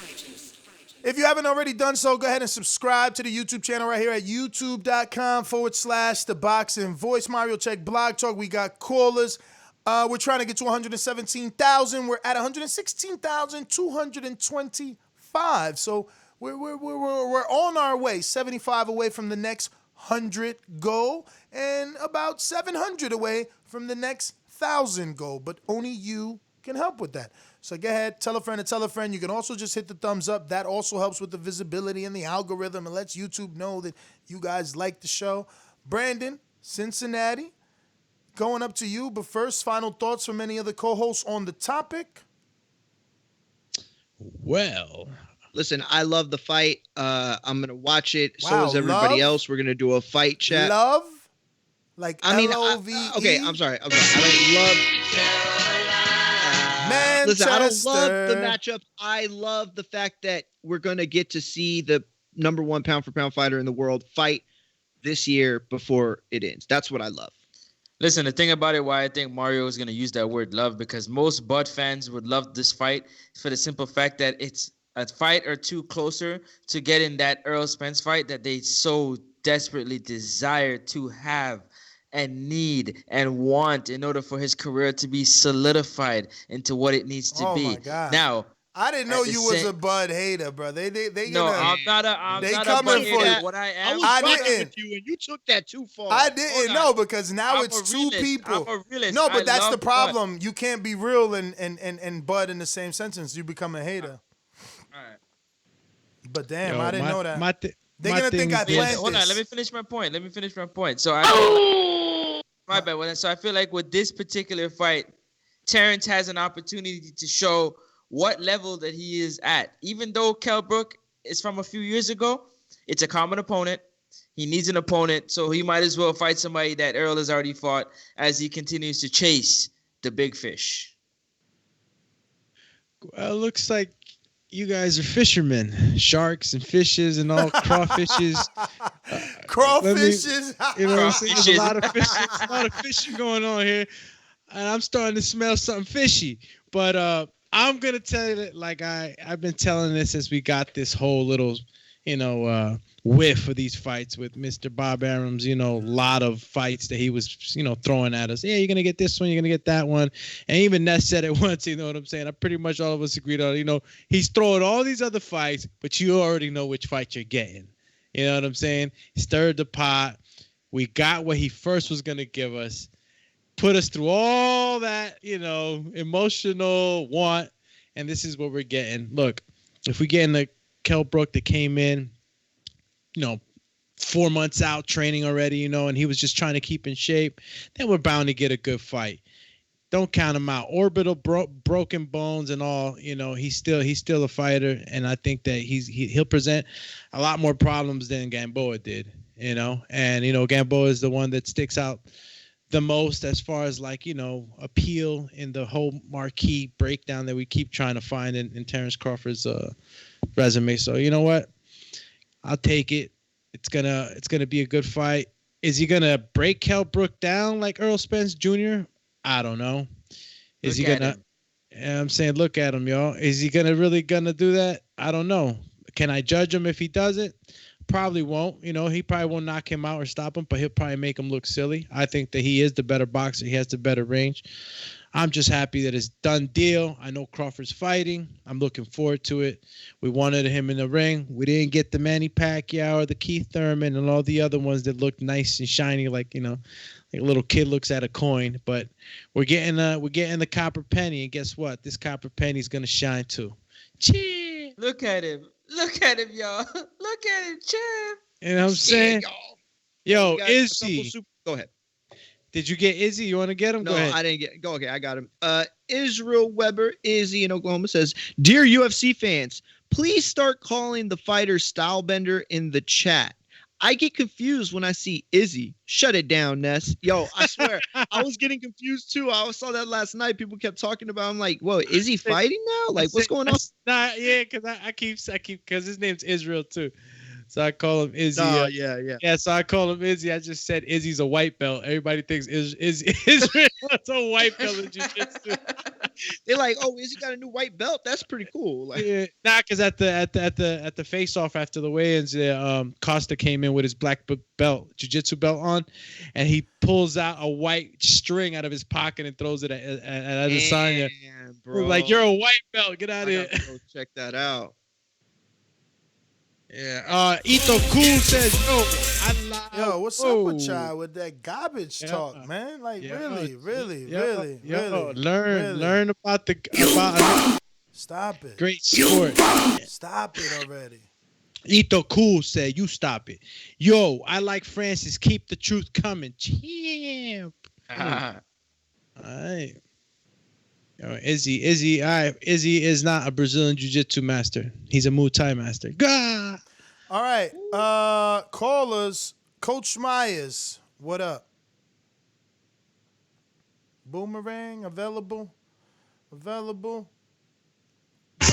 If you haven't already done so, go ahead and subscribe to the YouTube channel right here at youtube.com/theboxingvoice. Mario, check Blog Talk. We got callers. We're trying to get to 117,000. We're at 116,225. So we're on our way. 75 away from the next 100 goal and about 700 away from the next 1,000 goal. But only you can help with that. So go ahead, tell a friend to tell a friend. You can also just hit the thumbs up. That also helps with the visibility and the algorithm and lets YouTube know that you guys like the show. Brandon, Cincinnati, going up to you. But first, final thoughts from any of the co-hosts on the topic. Well, listen, I love the fight. I'm going to watch it. So is everybody else. We're going to do a fight chat. Love? Like L-O-V-E? Okay, I'm sorry. I don't love... Manchester. Listen, I don't love the matchup. I love the fact that we're going to get to see the number 1 pound-for-pound fighter in the world fight this year before it ends. That's what I love. Listen, the thing about it, why I think Mario is going to use that word love, because most Bud fans would love this fight for the simple fact that it's a fight or two closer to getting that Errol Spence fight that they so desperately desire to have and need and want in order for his career to be solidified into what it needs to be. Oh my God. Now, I didn't know you was a Bud hater, bro. They no, I'm not a Bud hater. What I am, I didn't. With you and you took that too far. I didn't know because now it's two people. No, but that's the problem. Bud. You can't be real and Bud in the same sentence. You become a hater. All right. But damn, I didn't know that. They're gonna think I planned this. Hold on, let me finish my point. So my bad. So I feel like with this particular fight, Terence has an opportunity to show what level that he is at. Even though Kell Brook is from a few years ago, it's a common opponent. He needs an opponent, so he might as well fight somebody that Errol has already fought as he continues to chase the big fish. Well, it looks like you guys are fishermen, sharks and fishes and all crawfishes. Crawfishes. You know what I'm saying? There's a lot of fishing going on here. And I'm starting to smell something fishy. But I'm going to tell you that, like I've been telling this since we got this whole little, whiff of these fights with Mr. Bob Arum's, a lot of fights that he was, throwing at us. Yeah, you're going to get this one, you're going to get that one. And even Ness said it once, you know what I'm saying? I pretty much all of us agreed on, he's throwing all these other fights, but you already know which fight you're getting. You know what I'm saying? He stirred the pot. We got what he first was going to give us. Put us through all that, emotional want. And this is what we're getting. Look, if we get in the Kell Brook that came in, 4 months out training already, and he was just trying to keep in shape, then we're bound to get a good fight. Don't count him out. Orbital broken bones and all, he's still a fighter, and I think that he'll present a lot more problems than Gamboa did, and Gamboa is the one that sticks out the most as far as appeal in the whole marquee breakdown that we keep trying to find in Terence Crawford's resume. So you know what? I'll take it. It's gonna be a good fight. Is he gonna break Kell Brook down like Errol Spence Jr.? I don't know. Is he gonna? I'm saying, look at him, y'all. Is he really gonna do that? I don't know. Can I judge him if he does it? Probably won't. He probably won't knock him out or stop him, but he'll probably make him look silly. I think that he is the better boxer. He has the better range. I'm just happy that it's done deal. I know Crawford's fighting. I'm looking forward to it. We wanted him in the ring. We didn't get the Manny Pacquiao or the Keith Thurman and all the other ones that look nice and shiny, like like a little kid looks at a coin. But we're getting the copper penny, and guess what? This copper penny's gonna shine too. Cheer! Look at him. Look at him, y'all. Look at him, champ. You know what I'm saying? We Yo, got a Izzy. couple Go ahead. Did you get Izzy? You want to get him? No, Go ahead. I didn't get. Go. Okay, I got him. Israel Weber, Izzy in Oklahoma says, "Dear UFC fans, please start calling the fighter Stylebender in the chat. I get confused when I see Izzy. Shut it down, Ness. Yo, I swear, I was getting confused too. I saw that last night. People kept talking about. I'm like, whoa, is he fighting now? Like, what's going on? Nah, yeah, because I keep because his name's Israel too. So I call him Izzy. Yeah, so I call him Izzy. I just said Izzy's a white belt. Everybody thinks Israel is a white belt in jiu-jitsu. They're like, oh, Izzy got a new white belt. That's pretty cool. Like, yeah, because at the face off after the weigh-ins, Costa came in with his black belt, jiu-jitsu belt on, and he pulls out a white string out of his pocket and throws it at Adesanya. Bro, like, you're a white belt. Get out of here. Go check that out. Yeah. Ito Cool says, yo, what's up with y'all with that garbage talk, man? Like, really. Learn about Stop it. Great sport. Stop it already. Ito Cool said, you stop it. Yo, I like Francis. Keep the truth coming. Champ. All right. Yo, Izzy, all right. Izzy is not a Brazilian jiu-jitsu master. He's a Muay Thai master. Gah! All right. Callers, Coach Myers, what up? Boomerang available?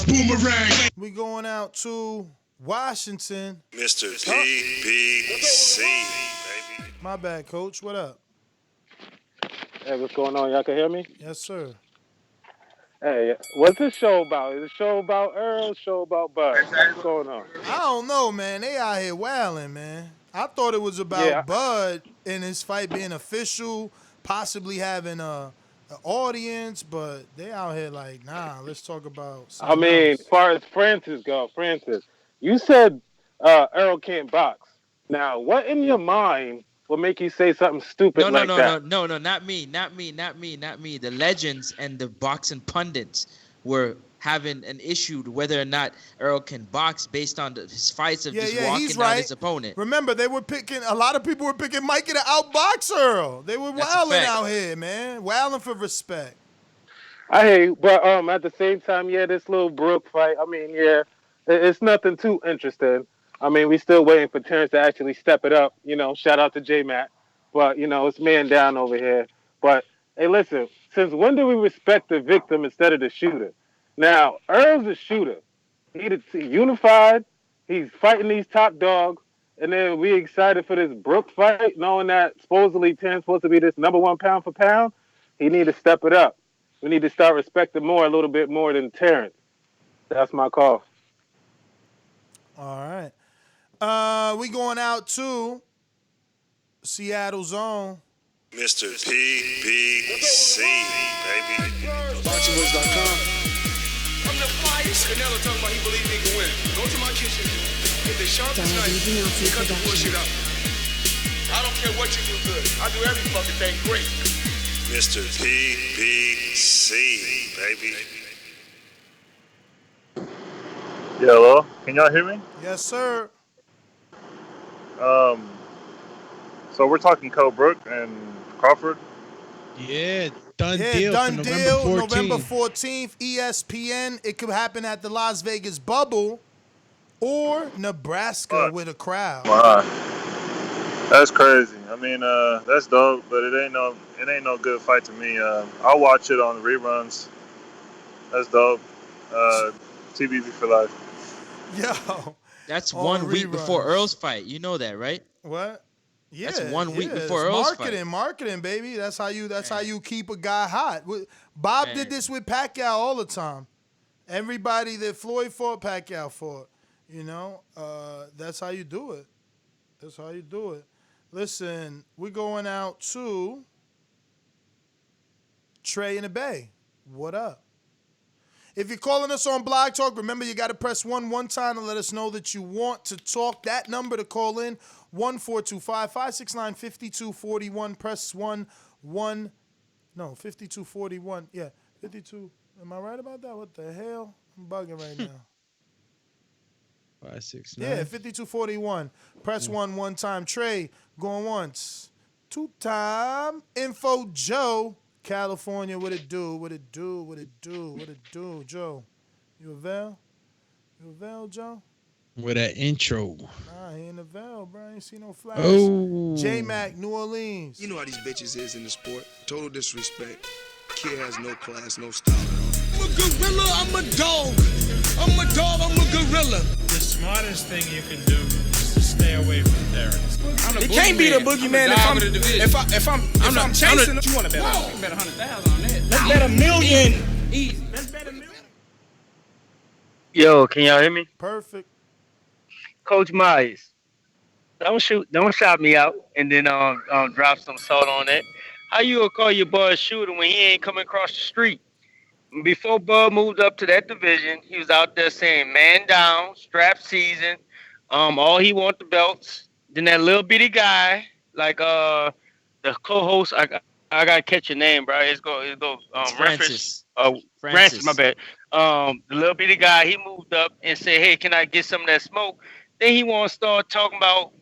Boomerang. We going out to Washington. Mr. PBC, baby. My bad, Coach. What up? Hey, what's going on? Y'all can hear me? Yes, sir. Hey, what's this show about? Is it a show about Earl? Show about Bud? What's going on? I don't know, man. They out here wilding, man. I thought it was about Bud and his fight being official, possibly having an audience, but they out here like, nah, let's talk about something else. As far as Francis go, you said Earl can't box. Now, what in your mind will make you say something stupid that? No, not me. The legends and the boxing pundits were having an issue whether or not Earl can box based on his fights of just walking down his opponent. Remember, a lot of people were picking Mikey to outbox Earl. They were wilding out here, man. Wilding for respect. I hear you, but at the same time, this little Brook fight, it's nothing too interesting. We still waiting for Terence to actually step it up. Shout out to J-Mac. But, it's man down over here. But, hey, listen, since when do we respect the victim instead of the shooter? Now, Earl's a shooter. He's unified. He's fighting these top dogs. And then we excited for this Brook fight, knowing that supposedly Terence supposed to be this number one pound for pound. He need to step it up. We need to start respecting a little bit more than Terence. That's my call. All right. We going out to Seattle Zone. Mr. PBC, baby. BoxingVoice.com. I'm the finest. Canelo talking about he believe he can win. Go to my kitchen. Get the sharpest knife. Cut the bullshit out. I don't care what you do good. I do every fucking thing great. Mr. PBC, baby. Yeah, hello? Can y'all hear me? Yes, sir. So we're talking Kell Brook and Crawford. Yeah, done deal. Done deal. November 14th, ESPN. It could happen at the Las Vegas Bubble or Nebraska with a crowd. Wow. That's crazy. That's dope, but it ain't no good fight to me. I'll watch it on the reruns. That's dope. TBV for life. Yo. That's 1 week before Earl's fight. You know that, right? What? Yeah, that's 1 week before Earl's fight. Marketing, baby. That's how you keep a guy hot. Bob did this with Pacquiao all the time. Everybody that Floyd fought, Pacquiao fought. That's how you do it. That's how you do it. Listen, we're going out to Trey in the Bay. What up? If you're calling us on Blog Talk, remember you got to press 1 time to let us know that you want to talk. That number to call in, 1-425-569-5241. Press 5241. Yeah, 52. Am I right about that? What the hell? I'm bugging right now. 569. Yeah, 5241. Press 1 time. Trey, going once. 2 time. Info Joe. California, what it do? Joe? You avail, Joe? With that intro. Nah, he ain't avail, bro. I ain't see no flash. Oh. J-Mac, New Orleans. You know how these bitches is in the sport. Total disrespect. Kid has no class, no style. I'm a gorilla, I'm a dog. I'm a dog, I'm a gorilla. The smartest thing you can do is to stay away from Terrence. It can't be the boogeyman if I'm chasing. You want to bet on? You can bet 100,000 on that. Let's bet $1 million. Easy. Let's bet $1 million. Yo, can y'all hear me? Perfect. Coach Myers, don't shout me out and then drop some salt on it. How you gonna call your boy a shooter when he ain't coming across the street? Before Bud moved up to that division, he was out there saying man down, strap season, all he want the belts. Then that little bitty guy, like the co-host, I gotta catch your name, bro. It's go Francis. Francis, my bad. The little bitty guy, he moved up and said, "Hey, can I get some of that smoke?" Then he want to start talking about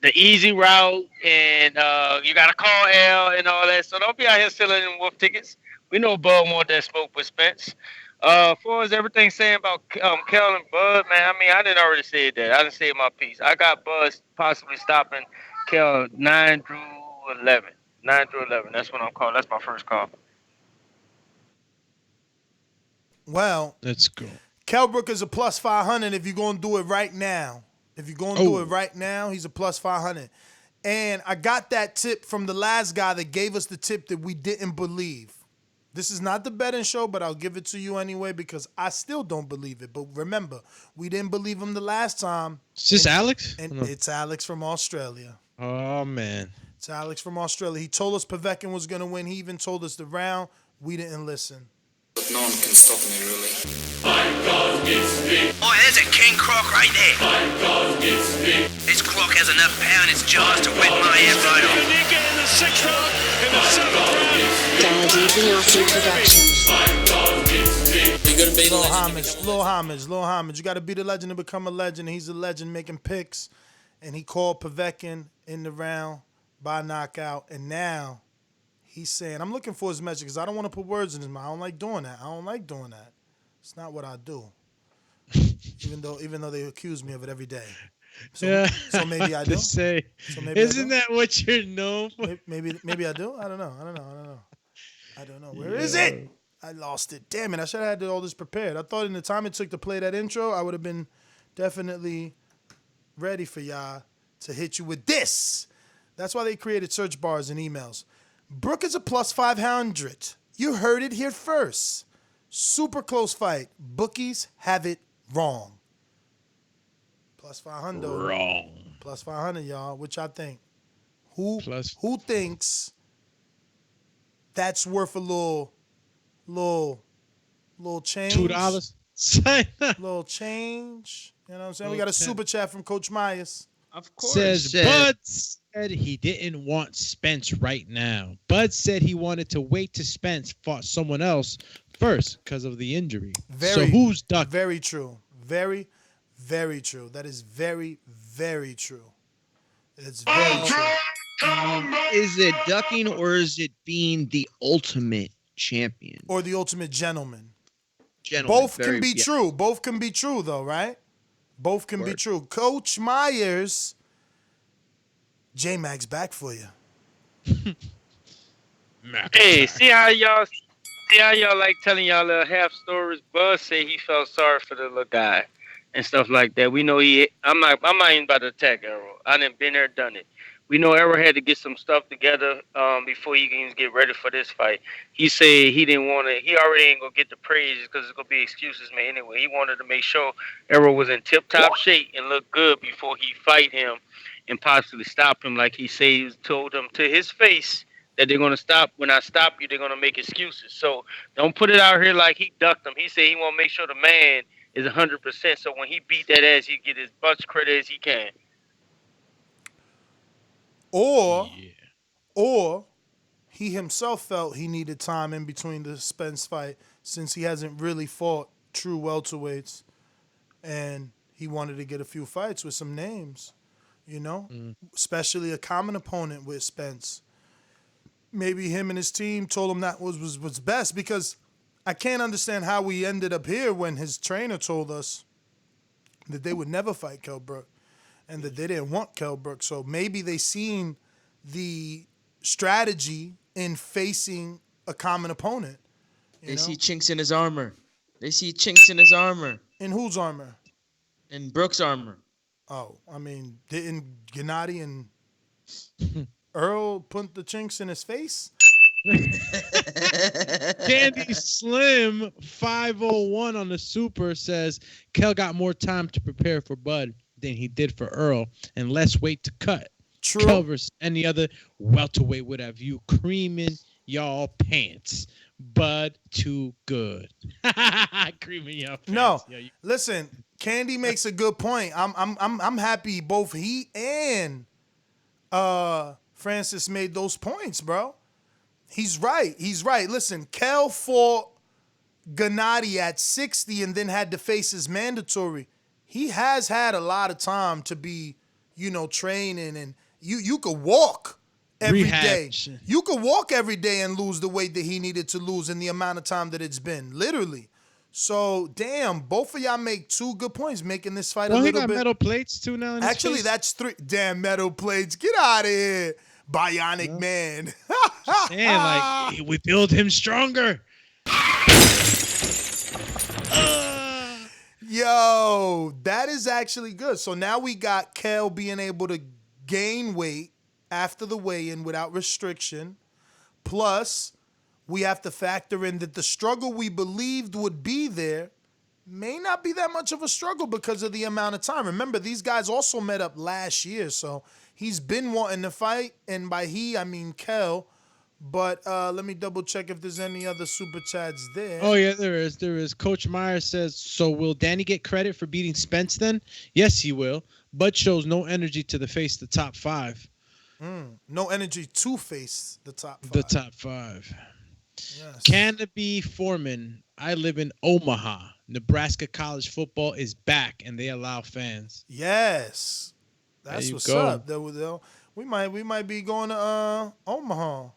the easy route and you gotta call L and all that. So don't be out here selling them wolf tickets. We know Bud want that smoke with Spence. As far as everything saying about Kell and Bud, man, I mean, I didn't already say that. I didn't say my piece. I got Bud possibly stopping Kell 9 through 11. 9 through 11. That's what I'm calling. That's my first call. Well, let's go. Kell Brook is a plus 500 if you're going to do it right now. If you're going to do it right now, he's a plus 500. And I got that tip from the last guy that gave us the tip that we didn't believe. This is not the betting show, but I'll give it to you anyway because I still don't believe it. But remember, we didn't believe him the last time. Is this Alex? And it's Alex from Australia. Oh, man. It's Alex from Australia. He told us Povetkin was going to win. He even told us the round. We didn't listen. But no one can stop me, really. Oh, there's a king croc right there. This croc has enough power in its jaws to wet my ass right off. In the 6th round, in the 7th round. Dazn Productions. You gonna be Little homage. You got to be the legend to become a legend. He's a legend making picks. And he called Povetkin in the round by knockout. And now he's saying, I'm looking for his message because I don't want to put words in his mouth. I don't like doing that. It's not what I do. even though they accuse me of it every day. So maybe I do. Isn't that what you're known for? Maybe I do. I don't know. Where is it? I lost it. Damn it. I should have had all this prepared. I thought in the time it took to play that intro, I would have been definitely ready for y'all to hit you with this. That's why they created search bars and emails. Brook is a plus 500. You heard it here first. Super close fight. Bookies have it wrong. Plus 500. Wrong. Plus 500, y'all. What y'all think? Who thinks that's worth a little change? $2. Little change. You know what I'm saying? We got a super chat from Coach Myers. Of course. Says Bud said he didn't want Spence right now. Bud said he wanted to wait till Spence fought someone else first because of the injury. So who's ducking? Very true. Very, very true. That is very, very true. It's very true. Is it ducking or is it being the ultimate champion? Or the ultimate gentleman. Both can be true. Both can be true, though, right? Both can be true. Coach Myers, J-Mac's back for you. Hey, see how y'all like telling y'all little half stories? Buzz said he felt sorry for the little guy and stuff like that. We know I'm not even about to attack Errol. I done been there, done it. We know Errol had to get some stuff together before he can even get ready for this fight. He said he didn't want to. He already ain't gonna get the praise because it's gonna be excuses made anyway. He wanted to make sure Errol was in tip-top shape and look good before he fight him and possibly stop him, like he said. He told him to his face that they're gonna stop. When I stop you, they're gonna make excuses. So don't put it out here like he ducked him. He said he want to make sure the man is 100%. So when he beat that ass, he get as much credit as he can. Or he himself felt he needed time in between the Spence fight since he hasn't really fought true welterweights, and he wanted to get a few fights with some names, especially a common opponent with Spence. Maybe him and his team told him that was best, because I can't understand how we ended up here when his trainer told us that they would never fight Kell Brook and that they didn't want Kell Brook. So maybe they seen the strategy in facing a common opponent. They see chinks in his armor. They see chinks in his armor. In whose armor? In Brook's armor. Oh, I mean, didn't Gennady and Earl put the chinks in his face? Candy Slim 501 on the Super says Kell got more time to prepare for Bud than he did for Earl and less weight to cut. True. Kell versus any other welterweight would have you creaming y'all pants. Bud too good. Creaming y'all pants. No, Yo, listen. Candy makes a good point. I'm happy both he and Francis made those points, bro. He's right. Listen, Kell fought Gennady at 60 and then had to face his mandatory. He has had a lot of time to be, training, and you could walk every day. You could walk every day and lose the weight that he needed to lose in the amount of time that it's been, literally. So, damn, both of y'all make two good points, making this fight a little bit. He got metal plates too now in his Actually, face? that's 3 damn metal plates. Get out of here, Bionic Man. Man, we build him stronger. Yo, that is actually good. So now we got Kell being able to gain weight after the weigh-in without restriction. Plus, we have to factor in that the struggle we believed would be there may not be that much of a struggle because of the amount of time. Remember, these guys also met up last year, so he's been wanting to fight, and by he, I mean Kell. But let me double check if there's any other super chats there. Oh, yeah, there is. Coach Meyer says, so will Danny get credit for beating Spence then? Yes, he will. Bud shows no energy to face the top 5. No energy to face the top 5. The top 5. Yes. Canopy Foreman, I live in Omaha. Nebraska college football is back, and they allow fans. Yes. That's what's go. up. We might be going to Omaha.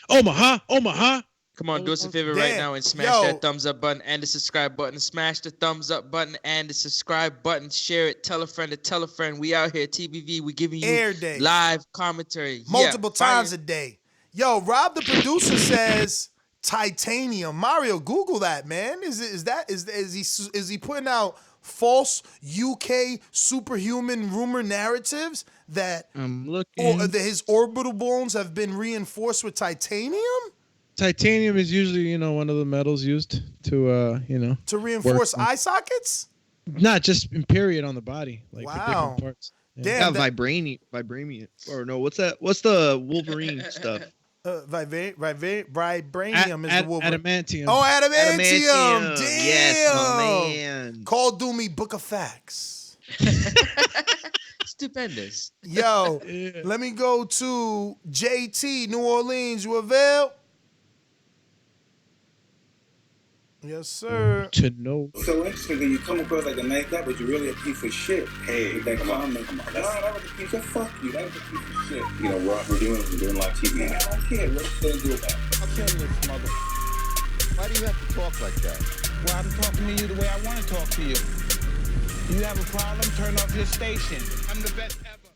Omaha. Come on, do us a favor right now and smash that thumbs up button and the subscribe button. Smash the thumbs up button and the subscribe button. Share it. Tell a friend to tell a friend. We out here, TBV. We giving you Air day. live commentary. Multiple times a day. Yo, Rob the producer says titanium. Mario, Google that, man. Is he putting out false UK superhuman rumor narratives that I'm looking. Or that his orbital bones have been reinforced with titanium? Titanium is usually, one of the metals used to, to reinforce eye sockets? Not just in period on the body, like for wow. different parts. Damn, vibranium. Or no, what's that? What's the Wolverine stuff? Vibranium is the Wolverine. Adamantium. Oh, adamantium. Damn. Yes, my man. Call Doomy Book of Facts. Stupendous. Yo, let me go to JT, New Orleans. You avail? Yes, sir. To know. So interesting that you come across like a nice guy, but you're really a piece of shit. Hey, that comment. No, that was a piece of fuck you. That was a piece of shit. Rob, we're doing live TV. Man, I don't care. What you gonna do about it? I'll kill this mother. Why do you have to talk like that? Well, I'm talking to you the way I want to talk to you. You have a problem? Turn off your station. I'm the best ever.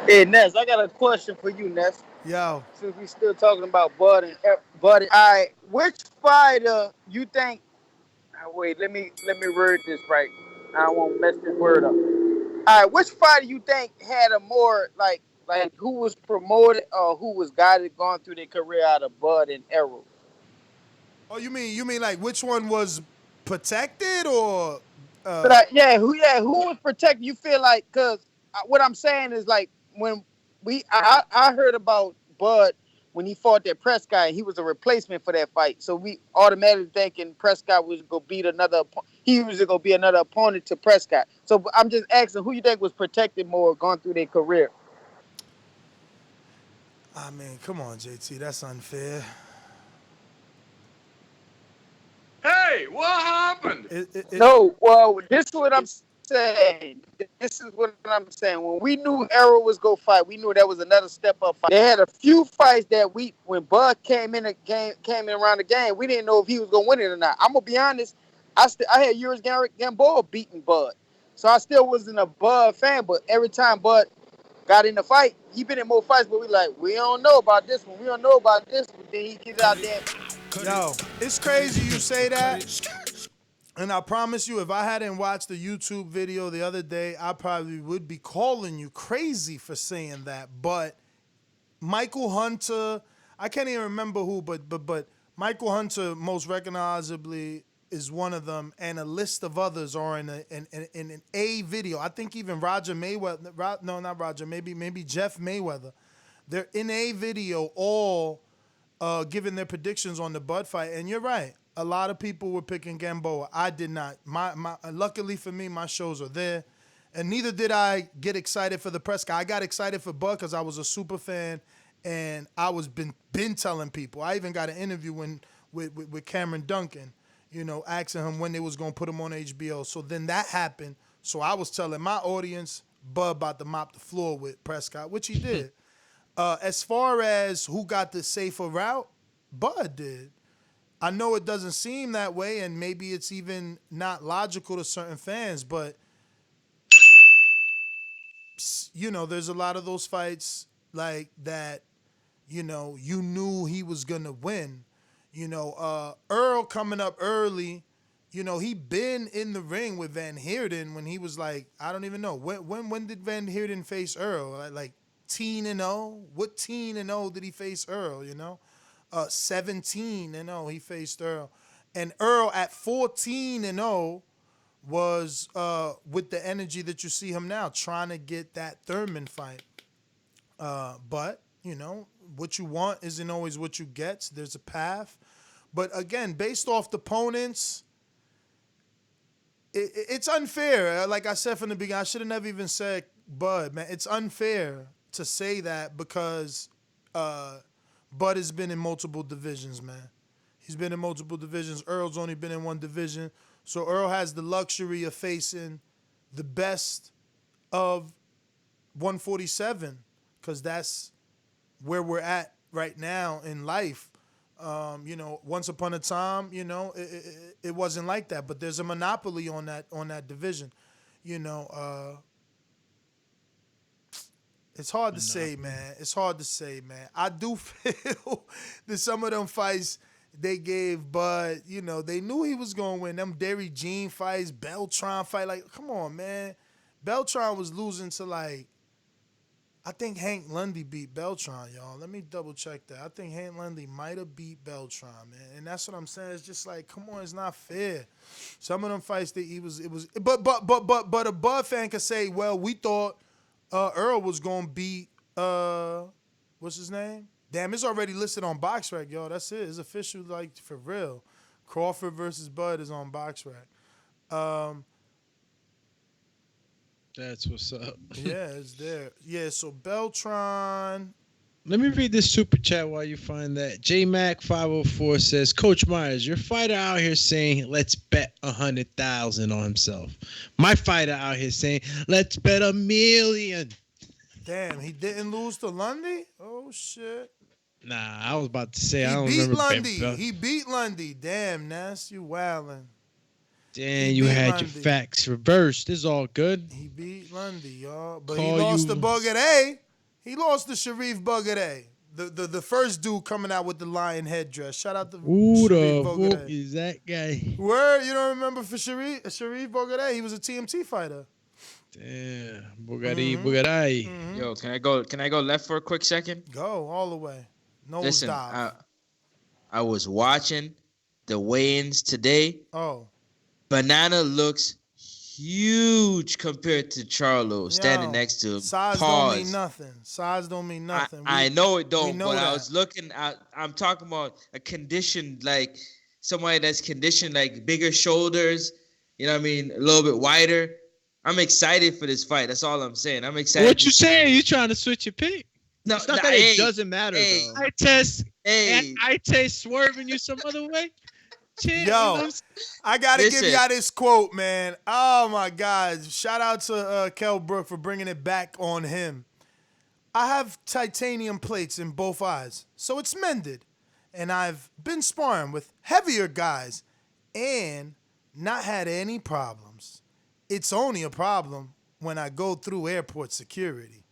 Hey, Ness, I got a question for you, Ness. Yo. Since we still talking about Bud and all right, which fighter you think? Wait, let me word this right. I don't want to mess this word up. All right, which fighter you think had a more like who was promoted or who was guided going through their career out of Bud and Errol? Oh, you mean like which one was protected or? Who was protected? You feel like, because what I'm saying is like when I heard about Bud when he fought that Prescott. He was a replacement for that fight, so we automatically thinking Prescott was gonna beat another. He was gonna be another opponent to Prescott. So I'm just asking, who you think was protected more going through their career? I mean, come on, JT, that's unfair. Hey, what happened? No, well, this is what I'm saying. This is what I'm saying. When we knew Errol was gonna fight, we knew that was another step up fight. They had a few fights that when Bud came in around the game, we didn't know if he was gonna win it or not. I'm gonna be honest. I had Urias Gamboa beating Bud, so I still wasn't a Bud fan. But every time Bud got in the fight, he been in more fights. But we don't know about this one. We don't know about this one. Then he gets out there. Yo, it's crazy you say that. And I promise you, if I hadn't watched the YouTube video the other day, I probably would be calling you crazy for saying that. But Michael Hunter, I can't even remember who, but Michael Hunter most recognizably is one of them, and a list of others are in an A video. I think even Roger Mayweather, no, not Roger, maybe Jeff Mayweather. They're in a video all giving their predictions on the Bud fight, and you're right. A lot of people were picking Gamboa. I did not. Luckily for me, my shows are there, and neither did I get excited for the Prescott. I got excited for Bud because I was a super fan, and I was been telling people. I even got an interview with Cameron Duncan, asking him when they was gonna put him on HBO. So then that happened. So I was telling my audience Bud about to mop the floor with Prescott, which he did. As far as who got the safer route, Bud did. I know it doesn't seem that way, and maybe it's even not logical to certain fans, but there's a lot of those fights like that, you knew he was gonna win. Earl coming up early, he been in the ring with Van Heerden when he was like, I don't even know. When did Van Heerden face Earl? Like 10-0? What 10-0 did he face Earl, 17-0 he faced Earl. And Earl at 14-0 was with the energy that you see him now, trying to get that Thurman fight. But, what you want isn't always what you get. There's a path. But again, based off the opponents, it's unfair. Like I said from the beginning, I should have never even said Bud, man. It's unfair to say that because Bud has been in multiple divisions, man. He's been in multiple divisions. Earl's only been in one division. So Earl has the luxury of facing the best of 147 because that's where we're at right now in life. Once upon a time, it wasn't like that. But there's a monopoly on that division. It's hard to say, man. It's hard to say, man. I do feel that some of them fights they gave Bud, they knew he was going to win. Them Derry Jean fights, Beltran fight. Like, come on, man. Beltran was losing to, I think Hank Lundy beat Beltran, y'all. Let me double check that. I think Hank Lundy might have beat Beltran, man. And that's what I'm saying. It's just like, come on, it's not fair. Some of them fights that but a Bud fan could say, well, we thought Earl was gonna beat what's his name? Damn, it's already listed on BoxRec, y'all. That's it. It's official, for real. Crawford versus Bud is on BoxRec. That's what's up. Yeah, it's there. Yeah, so Beltran. Let me read this super chat while you find that. JMac504 says, Coach Myers, your fighter out here saying, let's bet 100,000 on himself. My fighter out here saying, let's bet $1 million. Damn, he didn't lose to Lundy? Oh, shit. Nah, I was about to say, I don't remember. He beat Lundy. Damn, Ness, you wildin'. Damn, you had Lundy. Your facts reversed. It's all good. He beat Lundy, y'all. But he lost to Bugger A. He lost to Sharif Bugger A. The first dude coming out with the lion headdress. Shout out to Who Sharif the Bugger fuck A. is that guy? Word, you don't remember for Sharif Bugger A? He was a TMT fighter. Damn, Bugatti. Yo, can I go left for a quick second? Go all the way. Listen, I was watching the weigh-ins today. Oh. Banana looks huge compared to Charlo standing next to him. Size don't mean nothing. Size don't mean nothing. I know it don't, but that. I was looking at. I'm talking about a condition like somebody that's conditioned like bigger shoulders. You know what I mean? A little bit wider. I'm excited for this fight. That's all I'm saying. I'm excited. What you saying? You trying to switch your pick? No, it's not that it doesn't matter though. I taste swerving you some other way. Chill, Yo, I gotta give y'all this quote, man. Oh my God! Shout out to Kell Brook for bringing it back on him. I have titanium plates in both eyes, so it's mended, and I've been sparring with heavier guys, and not had any problems. It's only a problem when I go through airport security.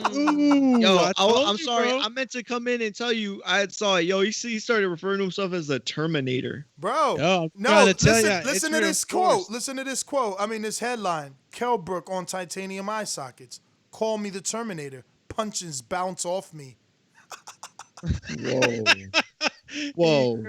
Yo, I'm sorry. Bro. I meant to come in and tell you I saw it. Yo, he started referring to himself as the Terminator. Bro, yo, no, listen to this quote. Listen to this quote. I mean, this headline. Kell Brook on titanium eye sockets. Call me the Terminator. Punches bounce off me. Whoa.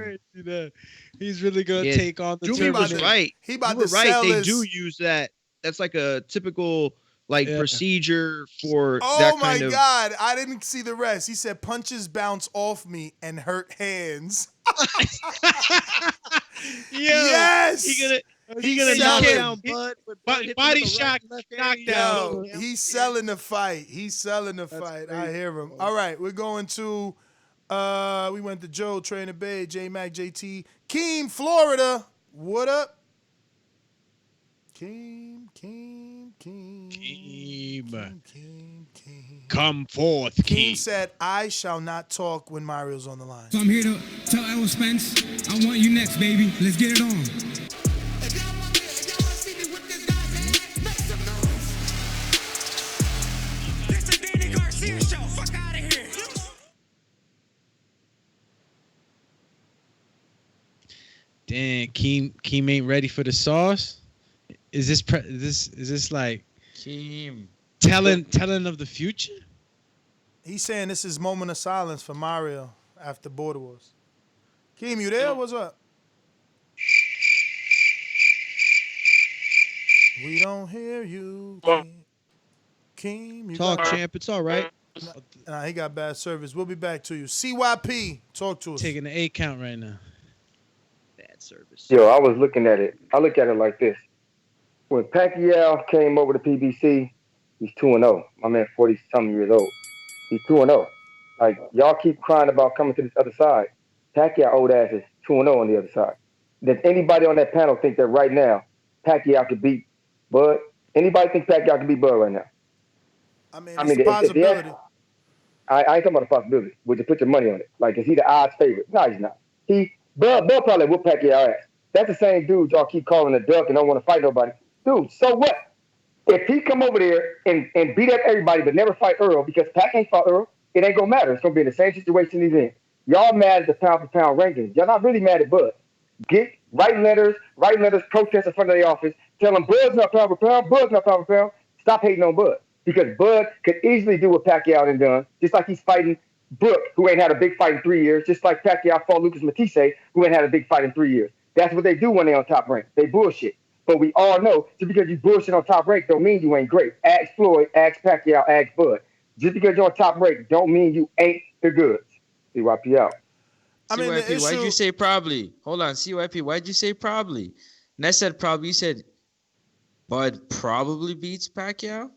He's really going to take on the Terminator. Right. He about to sell right. They his... do use that. That's like a typical... procedure for that kind of... Oh my God, I didn't see the rest. He said punches bounce off me and hurt hands. Yes! He gonna knock down Bud. Body shock, knockdown. Yo, he's selling the fight. He's selling the fight. I hear him. All right, we're going to... we went to Joe, Trainer Bay, J-Mac, JT. Keem, Florida. What up? Keem. Come forth, Keem said, I shall not talk when Mario's on the line. So I'm here to tell Errol Spence, I want you next, baby. Let's get it on. Damn, Keem ain't ready for the sauce. Is this like Keem telling of the future? He's saying this is moment of silence for Mario after Border Wars. Keem, you there? What's up? We don't hear you, Keem. You talk, champ. It's all right. Nah, he got bad service. We'll be back to you. CYP, talk to us. Taking the 8 count right now. Bad service. Yo, I was looking at it. I look at it like this. When Pacquiao came over to PBC, he's 2-0. My man, 40-something years old. He's 2-0. Like, y'all keep crying about coming to this other side. Pacquiao old ass is 2-0 on the other side. Does anybody on that panel think that right now Pacquiao could beat Bud? Anybody think Pacquiao could beat Bud right now? I mean, it's a possibility. I ain't talking about a possibility. Would you put your money on it? Like, is he the odds favorite? No, he's not. Bud probably whoop Pacquiao ass. That's the same dude y'all keep calling a duck and don't want to fight nobody. Dude, so what? If he come over there and beat up everybody but never fight Earl, because Pac ain't fought Earl, it ain't gonna matter. It's gonna be in the same situation he's in. Y'all mad at the pound-for-pound rankings. Y'all not really mad at Bud. Write letters, protest in front of the office, tell them Bud's not pound-for-pound, Bud's not pound-for-pound. Stop hating on Bud. Because Bud could easily do what Pacquiao done done, just like he's fighting Brook, who ain't had a big fight in 3 years, just like Pacquiao fought Lucas Matisse, who ain't had a big fight in 3 years. That's what they do when they on top rank. They bullshit. But we all know, just because you bullshit on top rank don't mean you ain't great. Ask Floyd, ask Pacquiao, ask Bud. Just because you're on top rank don't mean you ain't the goods. CYP out. CYP, why'd you say probably? Hold on, CYP, why'd you say probably? And I said probably, you said Bud probably beats Pacquiao?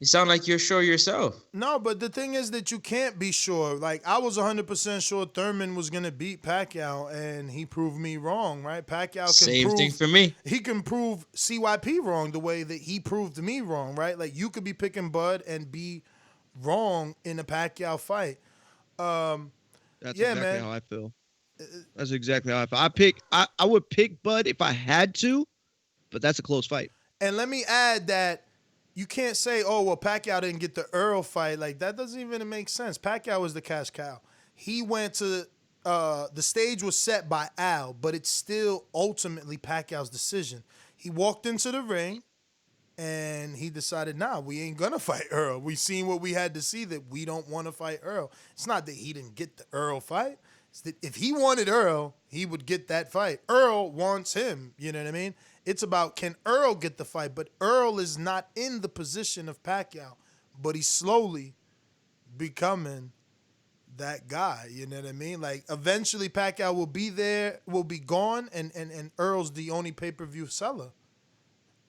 You sound like you're sure yourself. No, but the thing is that you can't be sure. Like, I was 100% sure Thurman was going to beat Pacquiao, and he proved me wrong, right? Pacquiao can Same thing for me. He can prove CYP wrong the way that he proved me wrong, right? Like, you could be picking Bud and be wrong in a Pacquiao fight. That's exactly how I feel. That's exactly how I feel. I would pick Bud if I had to, but that's a close fight. And let me add that you can't say, oh, well, Pacquiao didn't get the Earl fight. Like, that doesn't even make sense. Pacquiao was the cash cow. He went to the stage was set by Al, but it's still ultimately Pacquiao's decision. He walked into the ring, and he decided, nah, we ain't going to fight Earl. We seen what we had to see, that we don't want to fight Earl. It's not that he didn't get the Earl fight. It's that if he wanted Earl, he would get that fight. Earl wants him, you know what I mean? It's about can Earl get the fight, but Earl is not in the position of Pacquiao, but he's slowly becoming that guy. You know what I mean? Like eventually Pacquiao will be there, will be gone, and Earl's the only pay-per-view seller.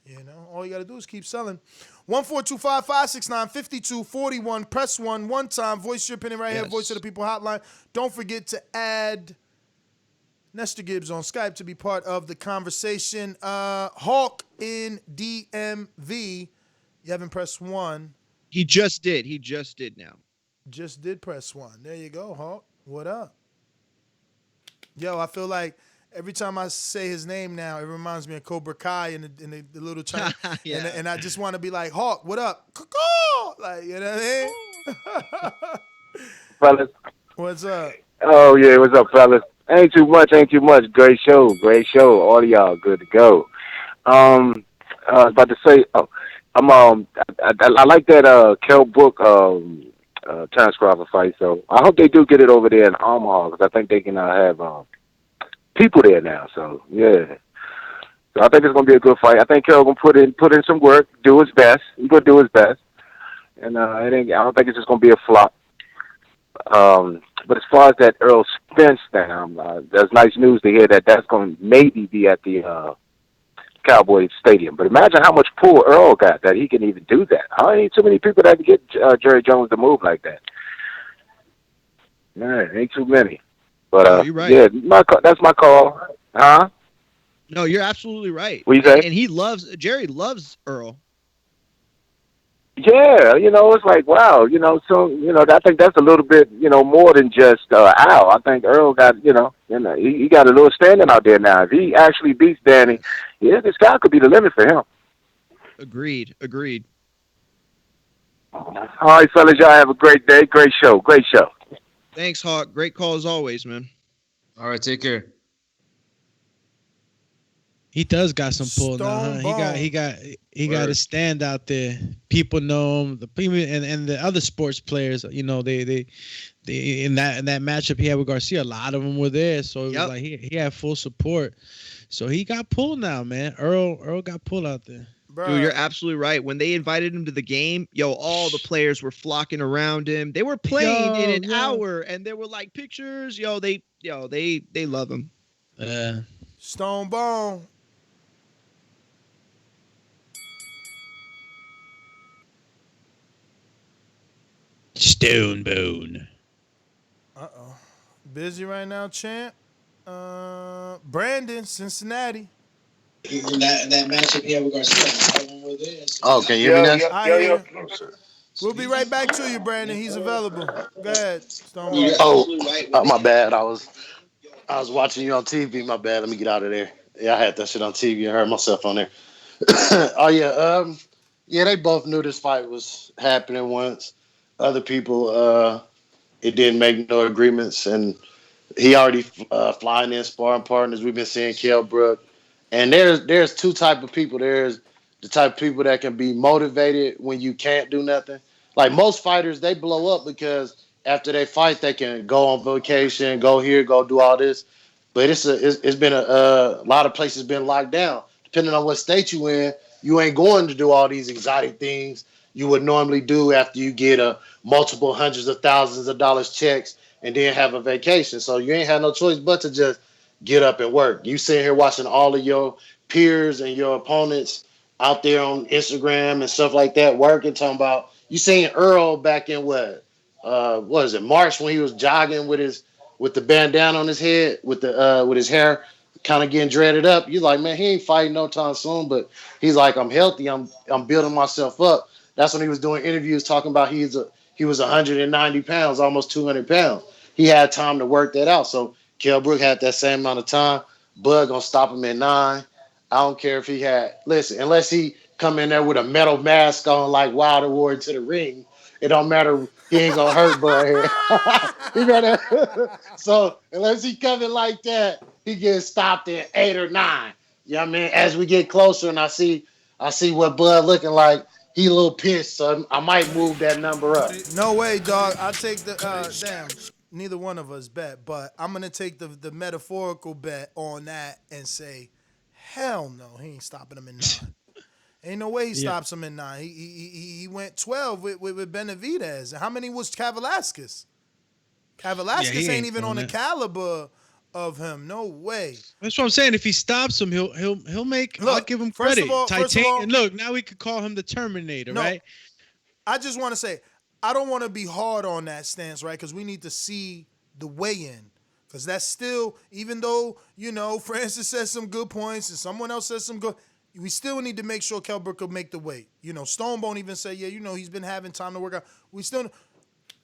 You know, all you got to do is keep selling. 1-425-569-5241. Press 1 one time. Voice your opinion right here. Voice of the People hotline. Don't forget to add Nestor Gibbs on Skype to be part of the conversation. Hawk in DMV. You haven't pressed 1. He just did. He just did now. Just did press 1. There you go, Hawk. What up? Yo, I feel like every time I say his name now, it reminds me of Cobra Kai and the little China. Yeah. And I just want to be like, Hawk, what up? Like, you know what I mean? Fellas. What's up? Oh, yeah, what's up, fellas? Ain't too much. Great show. All of y'all good to go. I was about to say, I like that Kell Brook Terence Crawford fight, so I hope they do get it over there in Omaha, because I think they can have people there now, so, yeah. So I think it's going to be a good fight. I think Kell going to put in some work, do his best. He's going to do his best. And I don't think it's just going to be a flop. But as far as that Earl Spence thing, there's nice news to hear that that's going to maybe be at the Cowboys Stadium. But imagine how much pull Earl got that he can even do that. I ain't too many people that can get Jerry Jones to move like that. Man, ain't too many. But you're right. Yeah, that's my call. Huh? No, you're absolutely right. What you say? And Jerry loves Earl. Yeah, it's like, wow, so, I think that's a little bit, more than just Al. I think Earl got, he got a little standing out there now. If he actually beats Danny, yeah, this guy could be the limit for him. Agreed. All right, fellas, y'all have a great day. Great show. Thanks, Hawk. Great call as always, man. All right, take care. He does got some pull now. Huh? He got to stand out there. People know him. The people and the other sports players, they in that matchup he had with Garcia, a lot of them were there. So it was like he had full support. So he got pulled now, man. Earl got pulled out there. Dude, you're absolutely right. When they invited him to the game, all the players were flocking around him. They were playing in an hour, and there were like pictures. They love him. Stone Bone. Stone Bone. Uh-oh. Busy right now, champ. Brandon, Cincinnati. In that matchup he had with Garcia. Oh, can you hear me now? I hear you. We'll be right back to you, Brandon. He's available. Go ahead, Stone Bone. Oh, my bad. I was watching you on TV. My bad. Let me get out of there. Yeah, I had that shit on TV and heard myself on there. Oh yeah, they both knew this fight was happening once. Other people, it didn't make no agreements, and he already flying in sparring partners. We've been seeing Kell Brook, and there's two type of people. There's the type of people that can be motivated when you can't do nothing. Like most fighters, they blow up because after they fight, they can go on vacation, go here, go do all this. But it's been a lot of places been locked down. Depending on what state you in, you ain't going to do all these exotic things you would normally do after you get multiple hundreds of thousands of dollars checks and then have a vacation. So you ain't had no choice but to just get up and work. You sitting here watching all of your peers and your opponents out there on Instagram and stuff like that working, talking about you seen Earl back in what is it, March, when he was jogging with the bandana on his head, with his hair kind of getting dreaded up. You're like, man, he ain't fighting no time soon, but he's like, I'm healthy, I'm building myself up. That's when he was doing interviews talking about he was 190 pounds, almost 200 pounds. He had time to work that out. So Kell Brook had that same amount of time. Bud gonna stop him at 9. I don't care if unless he come in there with a metal mask on like Wilder wore to the ring, it don't matter. He ain't gonna hurt Bud here. He better. So unless he coming like that, he gets stopped at 8 or 9. You know what I mean? As we get closer and I see what Bud looking like, he a little pissed, so I might move that number up. No way, dog. I'll take the neither one of us bet, but I'm gonna take the metaphorical bet on that and say, Hell no, he ain't stopping him in 9. Ain't no way he stops him in 9. He went 12 with Benavidez. And how many was Kavaliauskas? Kavaliauskas ain't even on the caliber of him. No way. That's what I'm saying. If he stops him, he'll make. Look, I'll give him first credit. of all- Titanium. Look, now we could call him the Terminator, right? I just want to say, I don't want to be hard on that stance, right? Because we need to see the weigh-in. Because that's still, even though, Francis says some good points and someone else says some good, we still need to make sure Kell Brook will make the weight. Stone won't even say, he's been having time to work out. We still,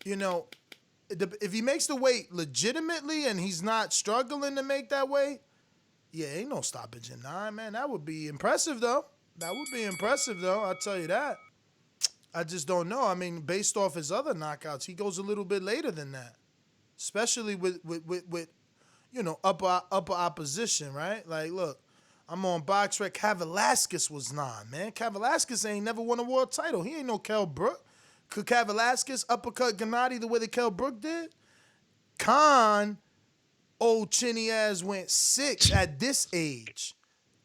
if he makes the weight legitimately and he's not struggling to make that weight, ain't no stoppage in 9, man. That would be impressive, though. I'll tell you that. I just don't know. I mean, based off his other knockouts, he goes a little bit later than that, especially with upper opposition, right? Like, look, I'm on BoxRec. Kavaliauskas was 9, man. Kavaliauskas ain't never won a world title. He ain't no Kell Brook. Could Kavaliauskas uppercut Gennady the way that Kell Brook did? Khan, old chinny ass, went 6 at this age.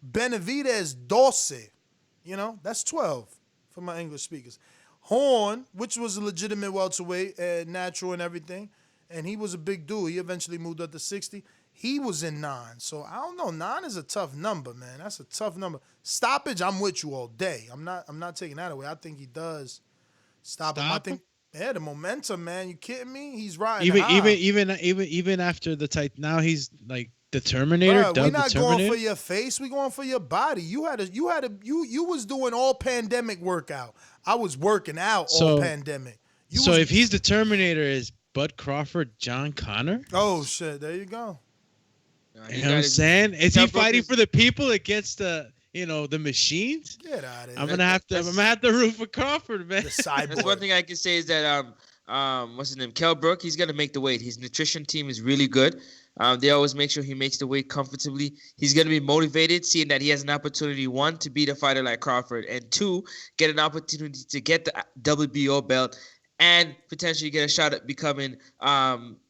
Benavidez 12. That's 12 for my English speakers. Horn, which was a legitimate welterweight and natural and everything, and he was a big dude. He eventually moved up to 60. He was in 9. So I don't know. 9 is a tough number, man. That's a tough number. Stoppage, I'm with you all day. I'm not taking that away. I think he does stop him. I think, the momentum, man. You kidding me? He's riding even after the tight. Now he's like the Terminator. We're not going for your face. We going for your body. You was doing all pandemic workout. I was working out all pandemic. If he's the Terminator, is Bud Crawford John Connor? Oh shit! There you go. You know what I'm saying? Is he fighting for the people against the machines? Get out of here. I'm gonna have to root for Crawford, man. That's one thing I can say is that what's his name? Kell Brook, he's gonna make the weight. His nutrition team is really good. They always make sure he makes the weight comfortably. He's gonna be motivated, seeing that he has an opportunity, 1, to beat a fighter like Crawford, and 2, get an opportunity to get the WBO belt and potentially get a shot at becoming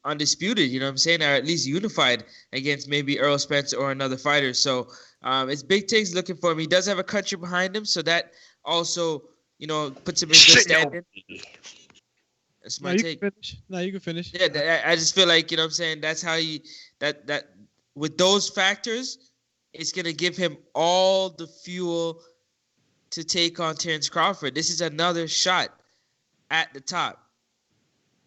undisputed, you know what I'm saying, or at least unified against maybe Errol Spence or another fighter. So it's big things looking for him. He does have a country behind him, so that also, puts him in good standing. That's my take. You can finish. Yeah, I just feel like, I'm saying, that's how that with those factors, it's going to give him all the fuel to take on Terence Crawford. This is another shot at the top.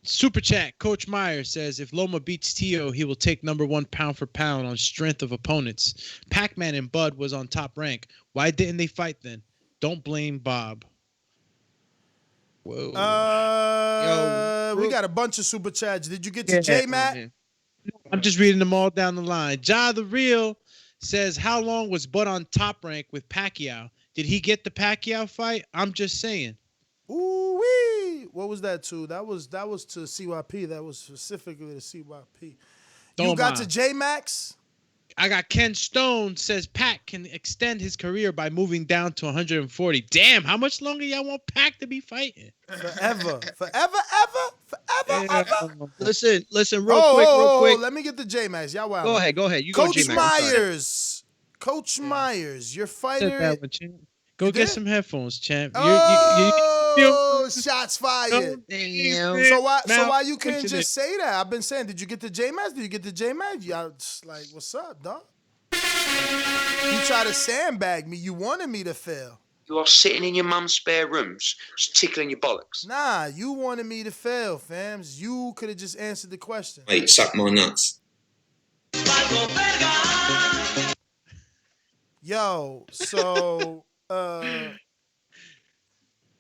Super chat. Coach Meyer says if Loma beats Tio, he will take number 1 pound for pound on strength of opponents. Pac-Man and Bud was on top rank. Why didn't they fight then? Don't blame Bob. Whoa. We got a bunch of super chats. Did you get to J-Matt? I'm just reading them all down the line. Ja the Real says, how long was Bud on top rank with Pacquiao? Did he get the Pacquiao fight? I'm just saying. Ooh-wee. What was that to? That was to CYP. That was specifically to CYP. You got to J-Max? I got Ken Stone says Pac can extend his career by moving down to 140. Damn, how much longer y'all want Pac to be fighting? Forever. Listen, real quick. Let me get the J-Max. Y'all wow. Go ahead. You Coach go, J-Max. Coach Myers, your fighter. Go get some headphones, champ. Shots fired. Damn. So why you can't just say that? I've been saying, did you get the J-Max? Did you get the J-Max? Y'all just like, what's up, dog? You try to sandbag me. You wanted me to fail. You are sitting in your mum's spare rooms, just tickling your bollocks. Nah, you wanted me to fail, fams. You could have just answered the question. Wait, suck my nuts. Yo, so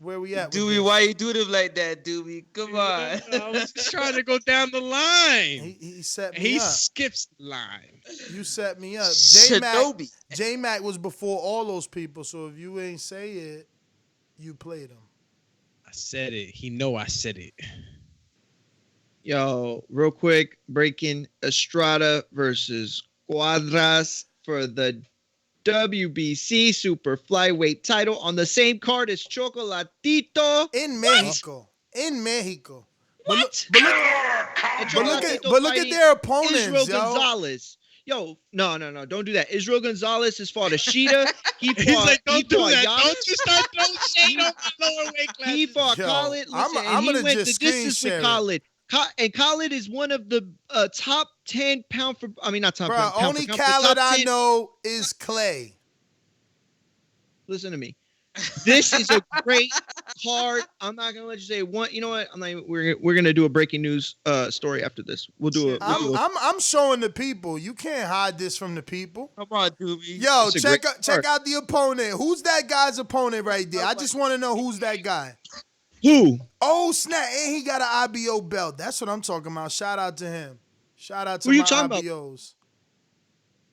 where we at? Doobie, why you do them like that, Doobie? Come on. I was just trying to go down the line. He set me up. He skips the line. You set me up. J-Mac was before all those people, so if you ain't say it, you played him. I said it. He know I said it. Yo, real quick, breaking Estrada versus Cuadras for the WBC Super Flyweight title on the same card as Chocolatito in Mexico. In Mexico. What? But look at their opponents, Israel yo. Gonzalez. Yo, no, don't do that. Israel Gonzalez has fought Ashita. He's like, don't do that. Giannis. Don't you start throwing shade on my lower weight class. He fought Khalid. Listen, I'm he gonna went just the distance screen with share it. Khalid. And Khalid is one of the top 10 pound for. I mean, not top 10. Bro, Pound only for pound, Khalid top I 10. know is Clay. Listen to me. This is a great card. I'm not gonna let you say one. You know what? I'm not. Even, we're gonna do a breaking news story after this. We'll do a. I'm showing the people. You can't hide this from the people. Come on, Doobie. Yo, check out the opponent. Who's that guy's opponent right there? I just want to know who's that guy. Who? Oh snap! And he got an IBO belt. That's what I'm talking about. Shout out to him. Shout out to Who you my talking IBOs.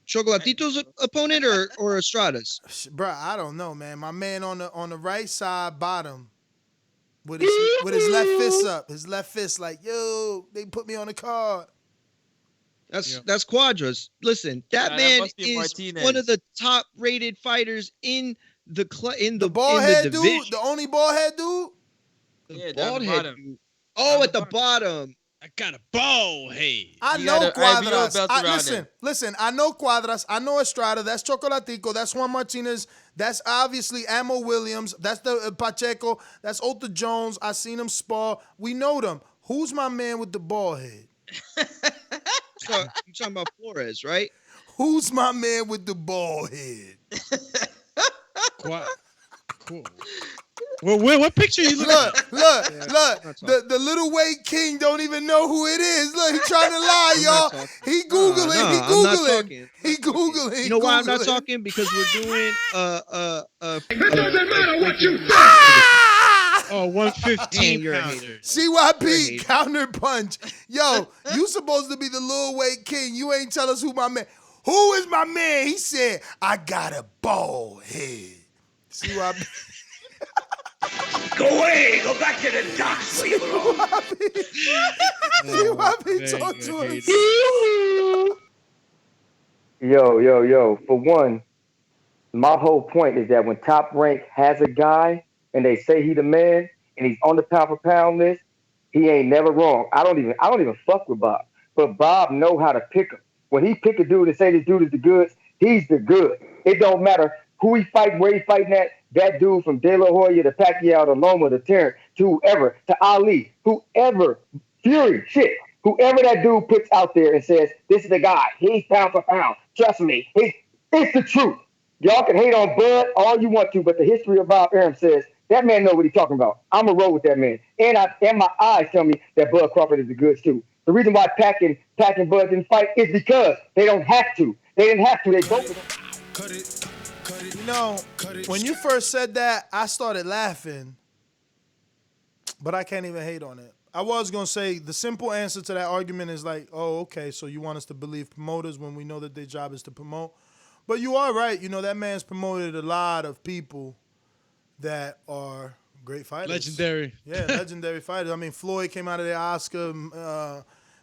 Chocolatito's opponent or Estrada's? Bro, I don't know, man. My man on the right side bottom with his left fist up. His left fist like, yo, they put me on the card. That's Quadras. Listen, that man is Martinez. one of the top rated fighters in the bald head division. dude, the only bald head dude. Yeah, Bald down head. the Dude. Oh, at the bottom. I got a bald head. I You know got a IBO Quadras. belt around Listen. I know Quadras. I know Estrada. That's Chocolatico. That's Juan Martinez. That's obviously Amo Williams. That's the Pacheco. That's Otha Jones. I seen him spar. We know them. Who's my man with the bald head? So, you talking about Flores, right? Who's my man with the bald head? Cool. Well, what picture you looking at? Look. The little weight king don't even know who it is. Look, he trying to lie, y'all. He Googling. He Googling. You know why I'm not talking? Because we're doing It doesn't matter what you say. Oh, 115 you're a pounder. hater. CYP counter punch. Yo, you supposed to be the little weight king. You ain't tell us who my man. Who is my man? He said, I got a bald head. CYP. Go away. Go back to the docks where you belong. CYP talk to us. Yo. For one, my whole point is that when Top Rank has a guy and they say he the man and he's on the pound for pound list, he ain't never wrong. I don't even fuck with Bob, but Bob know how to pick him. When he pick a dude and say this dude is the goods, he's the good. It don't matter who he fighting, where he fighting at. That dude from De La Hoya to Pacquiao to Loma to Terence to whoever to Ali, whoever Fury, whoever that dude puts out there and says this is the guy, he's pound for pound. Trust me, it's the truth. Y'all can hate on Bud all you want to, but the history of Bob Arum says that man know what he's talking about. I'm going to roll with that man. And my eyes tell me that Bud Crawford is the goods too. The reason why Pac and Bud didn't fight is because they don't have to. They didn't have to. They both. Cut it. You know, when you first said that, I started laughing, but I can't even hate on it. I was going to say the simple answer to that argument is like, oh, okay, so you want us to believe promoters when we know that their job is to promote. But you are right. You know, that man's promoted a lot of people that are great fighters. Legendary. Yeah, legendary fighters. I mean, Floyd came out of there, Oscar,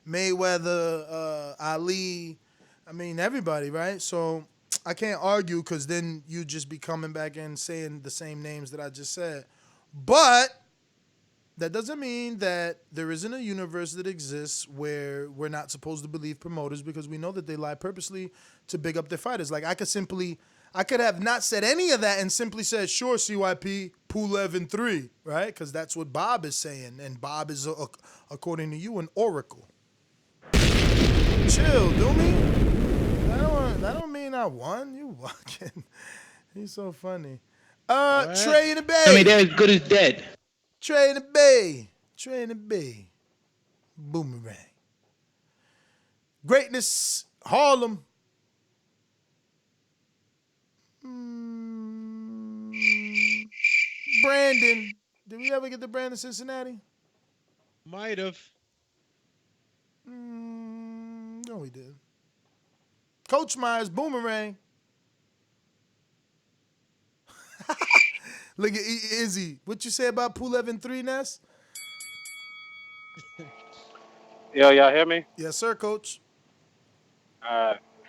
Mayweather, Ali. I mean, everybody, right? So I can't argue because then you just be coming back and saying the same names that I just said. But that doesn't mean that there isn't a universe that exists where we're not supposed to believe promoters because we know that they lie purposely to big up their fighters. Like I could have not said any of that and simply said, sure, CYP, Pulev in 3, right? Because that's what Bob is saying. And Bob is, according to you, an oracle. Chill, do me. That don't mean I won. You walking. He's so funny. Right. Trey in the Bay. I mean, they're as good as dead. Trey in the Bay. Boomerang. Greatness, Harlem. Brandon. Did we ever get the Brandon Cincinnati? Might have. No, we did. Coach Myers, Boomerang. Look at Izzy. What you say about Pulev in 3, Ness? Yo, y'all hear me? Yes, sir, Coach.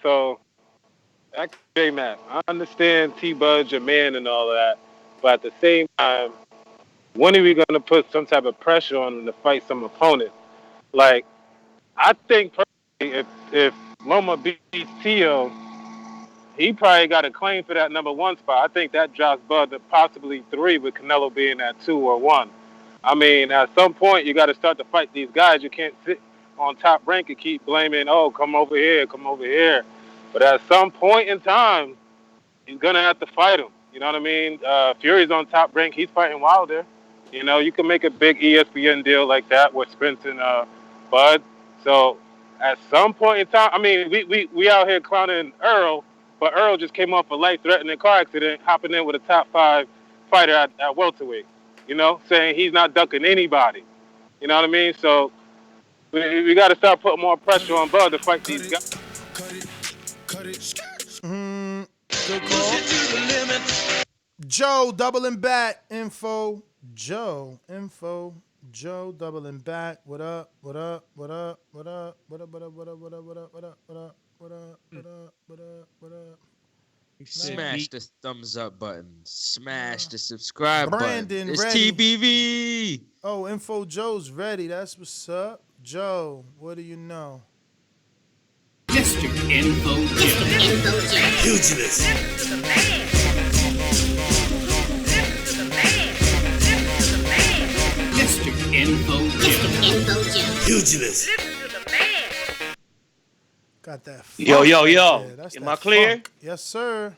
So, J-Mac, I understand T-Bud's your man and all of that, but at the same time, when are we going to put some type of pressure on him to fight some opponent? Like, I think personally, if Loma beats Tio, he probably got a claim for that number one spot. I think that drops Bud to possibly 3 with Canelo being at 2 or 1. I mean, at some point, you got to start to fight these guys. You can't sit on Top Rank and keep blaming, oh, come over here, come over here. But at some point in time, he's going to have to fight him. You know what I mean? Fury's on Top Rank. He's fighting Wilder. You know, you can make a big ESPN deal like that with Spence and Bud. So at some point in time, I mean, we out here clowning Earl, but Earl just came off a life-threatening car accident, hopping in with a top 5 fighter at welterweight. You know, saying he's not ducking anybody. You know what I mean? So we got to start putting more pressure on Bud to fight these guys. Good call. Joe doubling back info. Joe doubling back. What up? What up? What up? What up? What up? What up? What up? What up? What up? What up? What up? What up? What up? What up? What up? Smash the thumbs up button. Smash the subscribe Brandon, button. It's ready. TBV. Oh, info Joe's ready. That's what's up. Joe, what do you know? Mr. Info Joe. Pugilist. Mr. Info Joe. Pugilist. Got that. Yo. That's Am that I clear? funk. Yes, sir.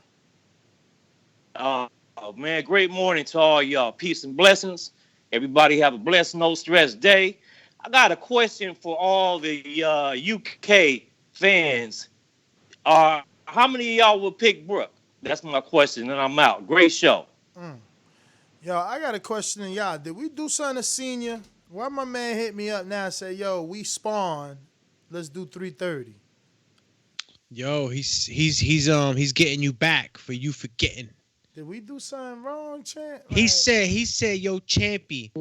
Oh, man, great morning to all y'all. Peace and blessings. Everybody have a blessed, no stress day. I got a question for all the UK fans. How many of y'all will pick Brook? That's my question, and I'm out. Great show. Yo, I got a question in y'all. Did we do something to senior? Why my man hit me up now and say, yo, we spawn. Let's do 3:30. Yo, he's getting you back for you forgetting. Did we do something wrong, champ? He said, yo, champy.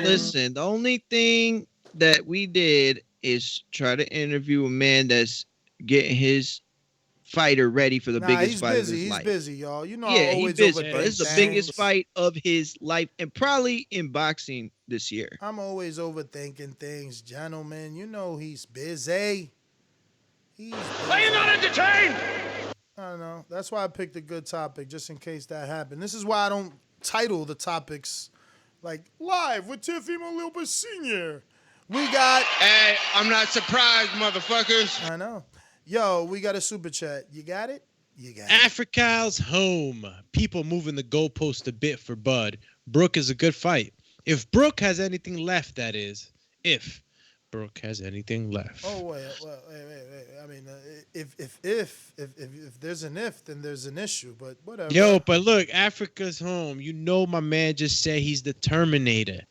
Listen, the only thing that we did is try to interview a man that's getting his fighter ready for the biggest fight of his life. He's busy, y'all. You know, Yeah, I always he's busy. overthink It's the things. biggest fight of his life, and probably in boxing this year. I'm always overthinking things, gentlemen. You know he's busy. Are you not entertained? I don't know. That's why I picked a good topic, just in case that happened. This is why I don't title the topics like Live with Tiffimo Lilba Sr. We got... Hey, I'm not surprised, motherfuckers. I know. Yo, we got a super chat. You got it? You got it. Africa's home. People moving the goalpost a bit for Bud. Brook is a good fight. If Brook has anything left, that is. If Brook has anything left. Oh, wait. I mean, if there's an if, then there's an issue, but whatever. Yo, but look, Africa's home. You know my man just said he's the Terminator.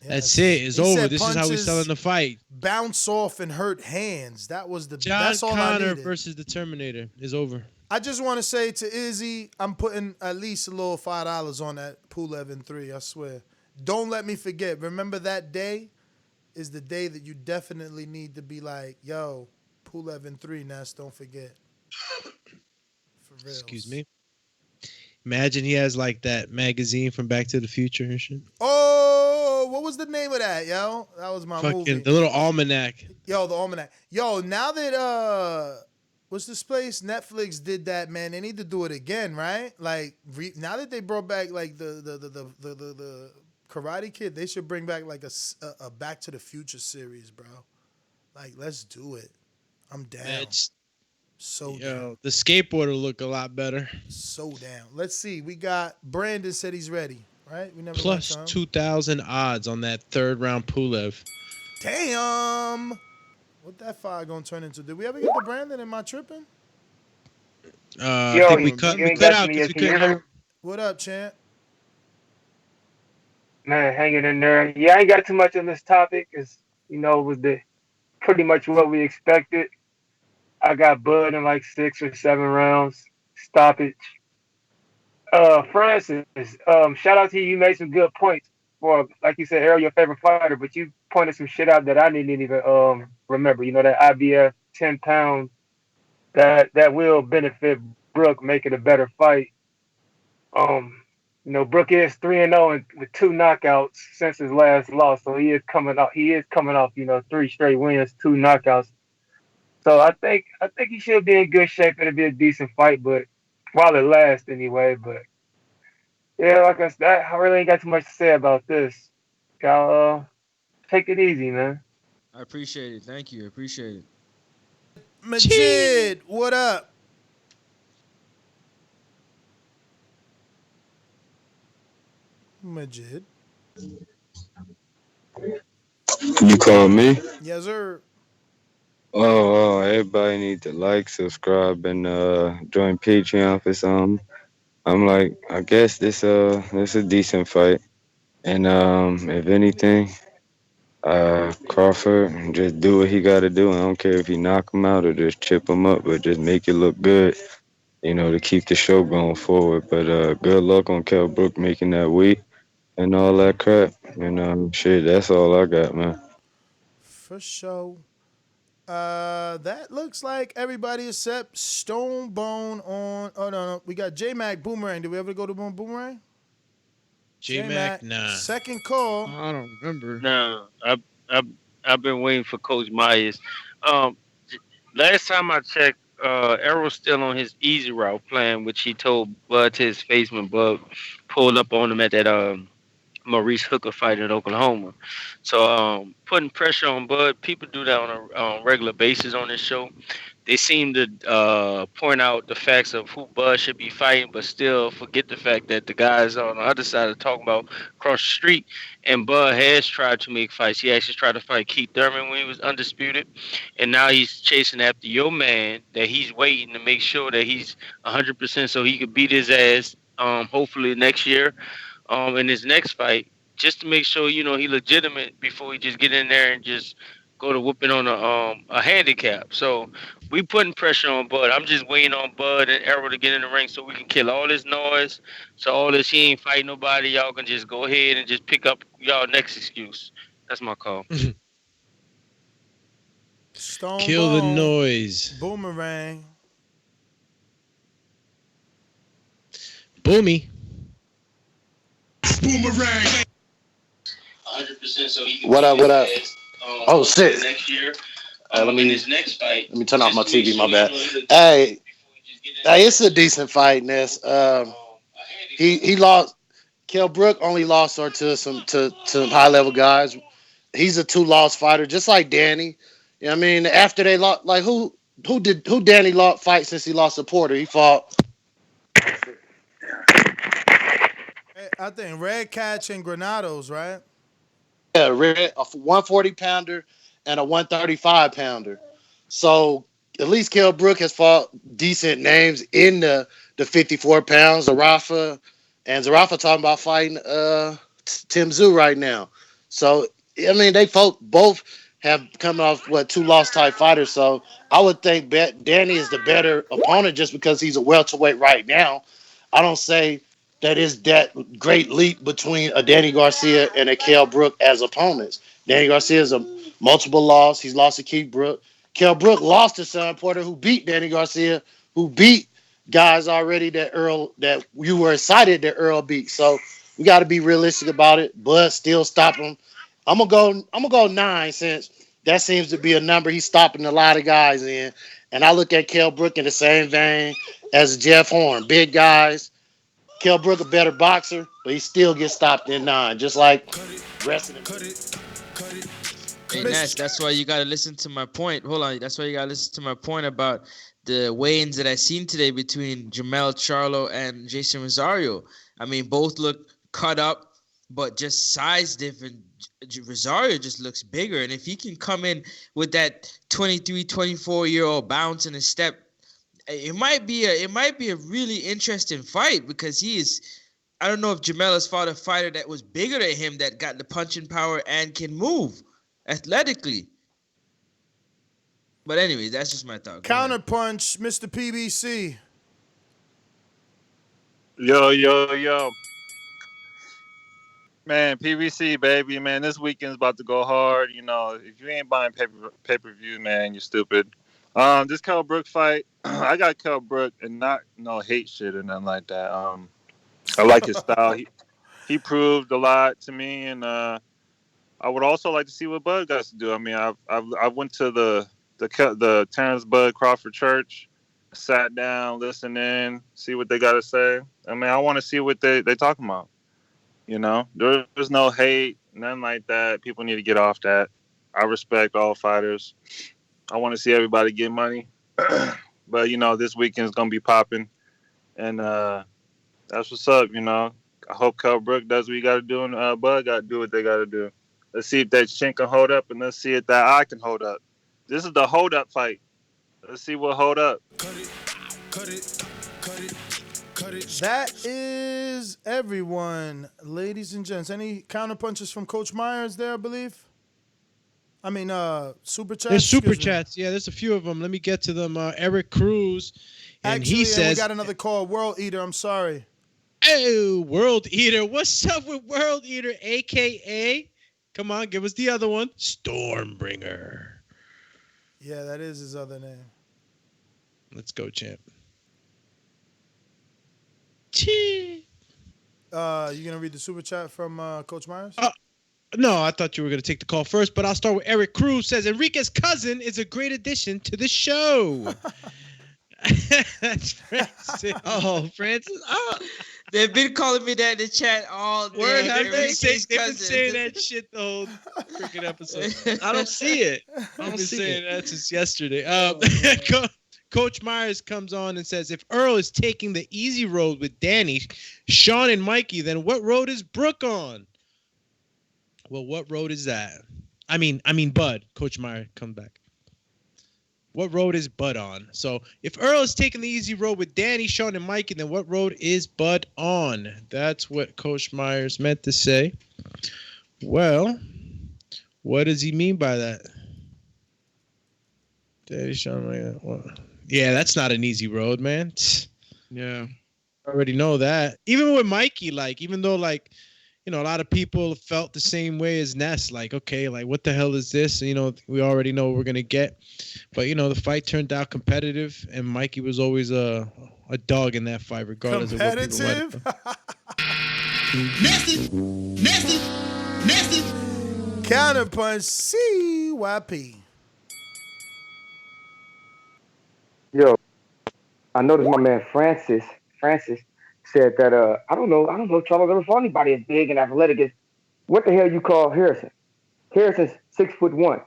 Yes. That's it. It's over. This is how we're selling the fight. Bounce off and hurt hands. That was the John that's all I Connor needed. versus the Terminator is over. I just want to say to Izzy, I'm putting at least a little $5 on that Pulev in 3. I swear. Don't let me forget. Remember that day is the day that you definitely need to be like, yo, Pulev in 3, Ness. Don't forget. For real. Excuse me. Imagine he has like that magazine from Back to the Future and shit. Oh, what was the name of that, yo? That was my movie. The little almanac. Yo, the almanac. Yo, now that what's this place? Netflix did that, man. They need to do it again, right? Like now that they brought back like the Karate Kid, they should bring back like a Back to the Future series, bro. Like, let's do it. I'm down. Down. The skateboarder look a lot better. So down. Let's see. We got Brandon said he's ready, right? We never Plus 2,000 odds on that third round Pulev. Damn. What that fire gonna turn into? Did we ever get to Brandon? Am I tripping? I think we cut out because we couldn't. What up, champ? Man, hanging in there. Yeah, I ain't got too much on this topic. It's, it was pretty much what we expected. I got Bud in like 6 or 7 rounds. Stoppage. Francis, shout out to you. You made some good points for, like you said, Errol, your favorite fighter, but you pointed some shit out that I didn't even remember. You know, that IBF 10 pounds that will benefit Brook, make it a better fight. Brook is 3-0 with 2 knockouts since his last loss, so he is coming off. He is coming off, 3 straight wins, 2 knockouts. So I think he should be in good shape. It'll be a decent fight, but while it lasts anyway. But yeah, like I said, I really ain't got too much to say about this. Y'all take it easy, man. I appreciate it. Thank you. I appreciate it. Majid, what up? Majid. You call me? Yes, sir. Everybody need to like, subscribe, and join Patreon for something. I'm like, I guess this a decent fight, and if anything, Crawford just do what he got to do. I don't care if he knock him out or just chip him up, but just make it look good, to keep the show going forward. But good luck on Kell Brook making that weight and all that crap, and shit, that's all I got, man. For sure. That looks like everybody except Stone Bone on. Oh no, we got J Mac Boomerang. Did we ever go to Boomerang? J-Mac, nah. Second call. I don't remember. No, I've been waiting for Coach Myers. Last time I checked, Errol's still on his easy route plan, which he told Bud to his face when Bud pulled up on him at that Maurice Hooker fight in Oklahoma. So putting pressure on Bud, people do that on a regular basis on this show. They seem to point out the facts of who Bud should be fighting, but still forget the fact that the guys on the other side are talking about across the street. And Bud has tried to make fights. He actually tried to fight Keith Thurman when he was undisputed, and now he's chasing after your man that he's waiting to make sure that he's 100% so he could beat his ass. Hopefully next year. In his next fight, just to make sure he legitimate before he just get in there and just go to whooping on a handicap. So we putting pressure on Bud. I'm just waiting on Bud and Errol to get in the ring so we can kill all this noise. So all this he ain't fighting nobody. Y'all can just go ahead and just pick up y'all next excuse. That's my call. Stone Kill the Bone, noise. Boomerang. Boomy. Boomerang. 100% so he can What up? beat What up? his ass, Oh shit! next year. In his next fight. Let me turn off my Just to make TV. My sure bad. he look Hey, it's a decent fight, Ness. He lost. Kell Brook only lost her to some high level guys. He's a 2-loss fighter, just like Danny. You know what I mean? After they lost, like who Danny lost fight since he lost to Porter? He fought. I think Red Catch and Granados, right? Yeah, a 140 pounder and a 135 pounder. So at least Kell Brook has fought decent names in the 54 pounds. Zarafa talking about fighting Tim Tszyu right now. So I mean they both have come off 2-loss type fighters. So I would think Danny is the better opponent just because he's a welterweight right now. I don't say that is that great leap between a Danny Garcia and a Kell Brook as opponents. Danny Garcia is a multiple loss. He's lost to Keith Brook. Kell Brook lost to Sean Porter, who beat Danny Garcia, who beat guys already that you were excited that Earl beat. So we got to be realistic about it. But still stop him. I'm gonna go 9 since that seems to be a number he's stopping a lot of guys in. And I look at Kell Brook in the same vein as Jeff Horn, big guys. Kell Brook a better boxer, but he still gets stopped in 9, just like wrestling. Hey, Nash, that's why you got to listen to my point. Hold on. That's why you got to listen to my point about the weigh-ins that I seen today between Jamel Charlo and Jason Rosario. I mean, both look cut up, but just size different. Rosario just looks bigger. And if he can come in with that 23, 24-year-old bounce in his step, it might be a really interesting fight because I don't know if Jamel has fought a fighter that was bigger than him that got the punching power and can move athletically. But anyway, that's just my thought. Counterpunch, Mr. PBC. Yo. Man, PVC, baby, man, this weekend's about to go hard. If you ain't buying pay-per-view, man, you're stupid. This Kell Brook fight, I got Kell Brook and not no hate shit or nothing like that. I like his style. He proved a lot to me, and I would also like to see what Bud got to do. I mean, I went to the Terence Bud Crawford Church, sat down, listened in, see what they got to say. I mean, I want to see what they talking about. You know, there's no hate, nothing like that. People need to get off that. I respect all fighters. I want to see everybody get money. But, you know, this weekend's going to be popping. And that's what's up, you know. I hope Kell Brook does what he got to do, and Bud got to do what they got to do. Let's see if that chin can hold up, and let's see if that eye can hold up. This is the hold-up fight. Let's see what hold up. That is everyone, ladies and gents. Any counterpunches from Coach Myers there, I believe? I mean, super chats. There's super chats. Yeah, there's a few of them. Let me get to them. Eric Cruz, and Actually, he says, we got another call. World Eater, I'm sorry. "Oh, World Eater, what's up with World Eater, aka? Come on, give us the other one, Stormbringer." Yeah, that is his other name. Let's go, champ. You gonna read the super chat from Coach Myers? No, I thought you were going to take the call first, but I'll start with Eric Cruz. Says Enrique's cousin is a great addition to the show. That's Francis. Oh, Francis. Oh, they've been calling me that in the chat all day. Word, have they? Enrique's They've been cousin. saying that shit the whole freaking episode. I don't see it. I've been saying that since yesterday. Coach Myers comes on and says, if Earl is taking the easy road with Danny, Sean, and Mikey, then what road is Brooke on? Well, what road is that? I mean, Bud. Coach Meyer, come back. What road is Bud on? So if Earl is taking the easy road with Danny, Sean, and Mikey, then what road is Bud on? That's what Coach Myers meant to say. Well, what does he mean by that? Danny, Sean, Mikey. Well, yeah, that's not an easy road, man. Yeah. I already know that. Even with Mikey, like, even though, like, you know, a lot of people felt the same way as Ness. Like, okay, like, what the hell is this? You know, we already know what we're going to get. But, you know, the fight turned out competitive, and Mikey was always a dog in that fight, regardless of what people might have. Nasty. Counterpunch CYP. Yo, I noticed my man Francis said that I don't know if Charles ever saw anybody as big and athletic as what the hell you call Harrison. Harrison's 6'1",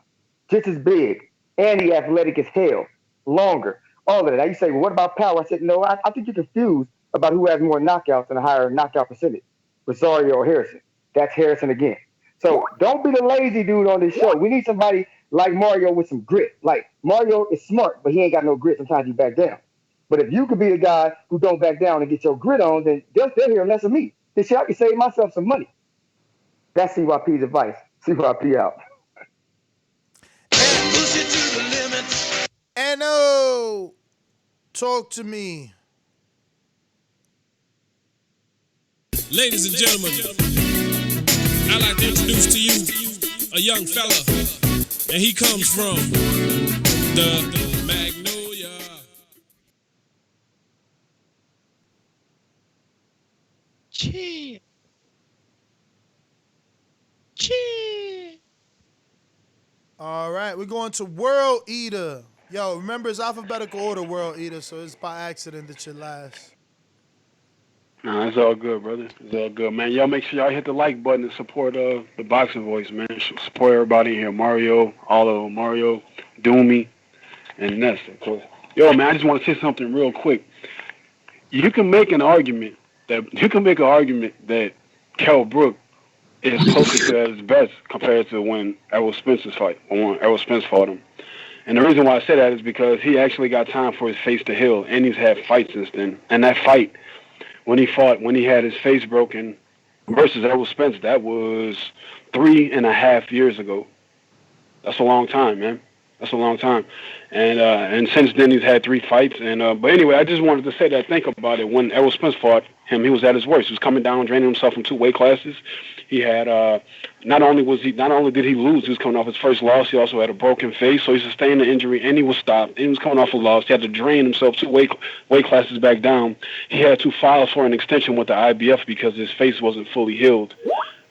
just as big, and he athletic as hell, longer, all of that. Now you say, well, what about power? I said, no, I think you're confused about who has more knockouts and a higher knockout percentage, Rosario or Harrison. That's Harrison again. So don't be the lazy dude on this show. We need somebody like Mario with some grit. Like, Mario is smart, but he ain't got no grit. Sometimes he back down. But if you could be the guy who don't back down and get your grit on, then they'll hear less of me. This shit, I can save myself some money. That's CYP's advice. CYP out. Anno, talk to me. Ladies and gentlemen, I'd like to introduce to you a young fella, and he comes from the Magnolia. Chee. All right, we're going to World Eater. Yo, remember it's alphabetical order, World Eater, so it's by accident that you're last. Nah, it's all good, brother. It's all good, man. Y'all make sure y'all hit the like button and support the Boxing Voice, man. Support everybody here. Mario, all of them. Mario, Doomy, and Ness. Yo, man, I just want to say something real quick. You can make an argument that Kell Brook is closer to his best compared to when Errol Spence's fight, or when Errol Spence fought him. And the reason why I say that is because he actually got time for his face to heal, and he's had fights since then. And that fight, when he had his face broken versus Errol Spence, that was 3.5 years ago. That's a long time, man. That's a long time. And since then he's had 3 fights. And but anyway, I just wanted to say that. Think about it. When Errol Spence fought him, he was at his worst. He was coming down, draining himself from 2 weight classes. He had not only did he lose, he was coming off his first loss. He also had a broken face, so he sustained an injury, and he was stopped. He was coming off a loss. He had to drain himself 2 weight classes back down. He had to file for an extension with the IBF because his face wasn't fully healed.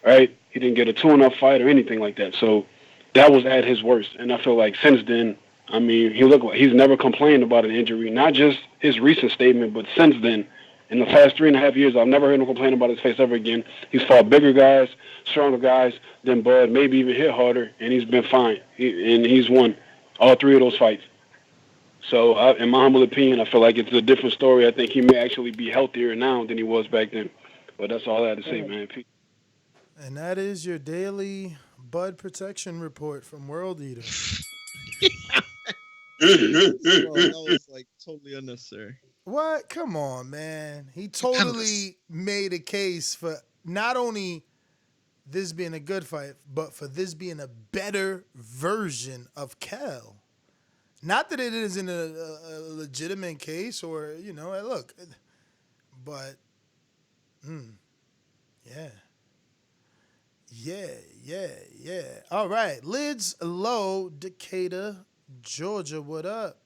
Right? He didn't get a tune-up fight or anything like that. So that was at his worst. And I feel like since then, I mean, he's never complained about an injury. Not just his recent statement, but since then. In the past 3.5 years, I've never heard him complain about his face ever again. He's fought bigger guys, stronger guys than Bud, maybe even hit harder, and he's been fine. And he's won all 3 of those fights. So, in my humble opinion, I feel like it's a different story. I think he may actually be healthier now than he was back then. But that's all I had to say, man. And that is your daily Bud protection report from World Eater. That was like totally unnecessary. What? Come on, man. He totally made a case for not only this being a good fight, but for this being a better version of Kell. Not that it isn't a legitimate case or, look. But, yeah. Yeah. All right. Lids Low, Decatur, Georgia. What up?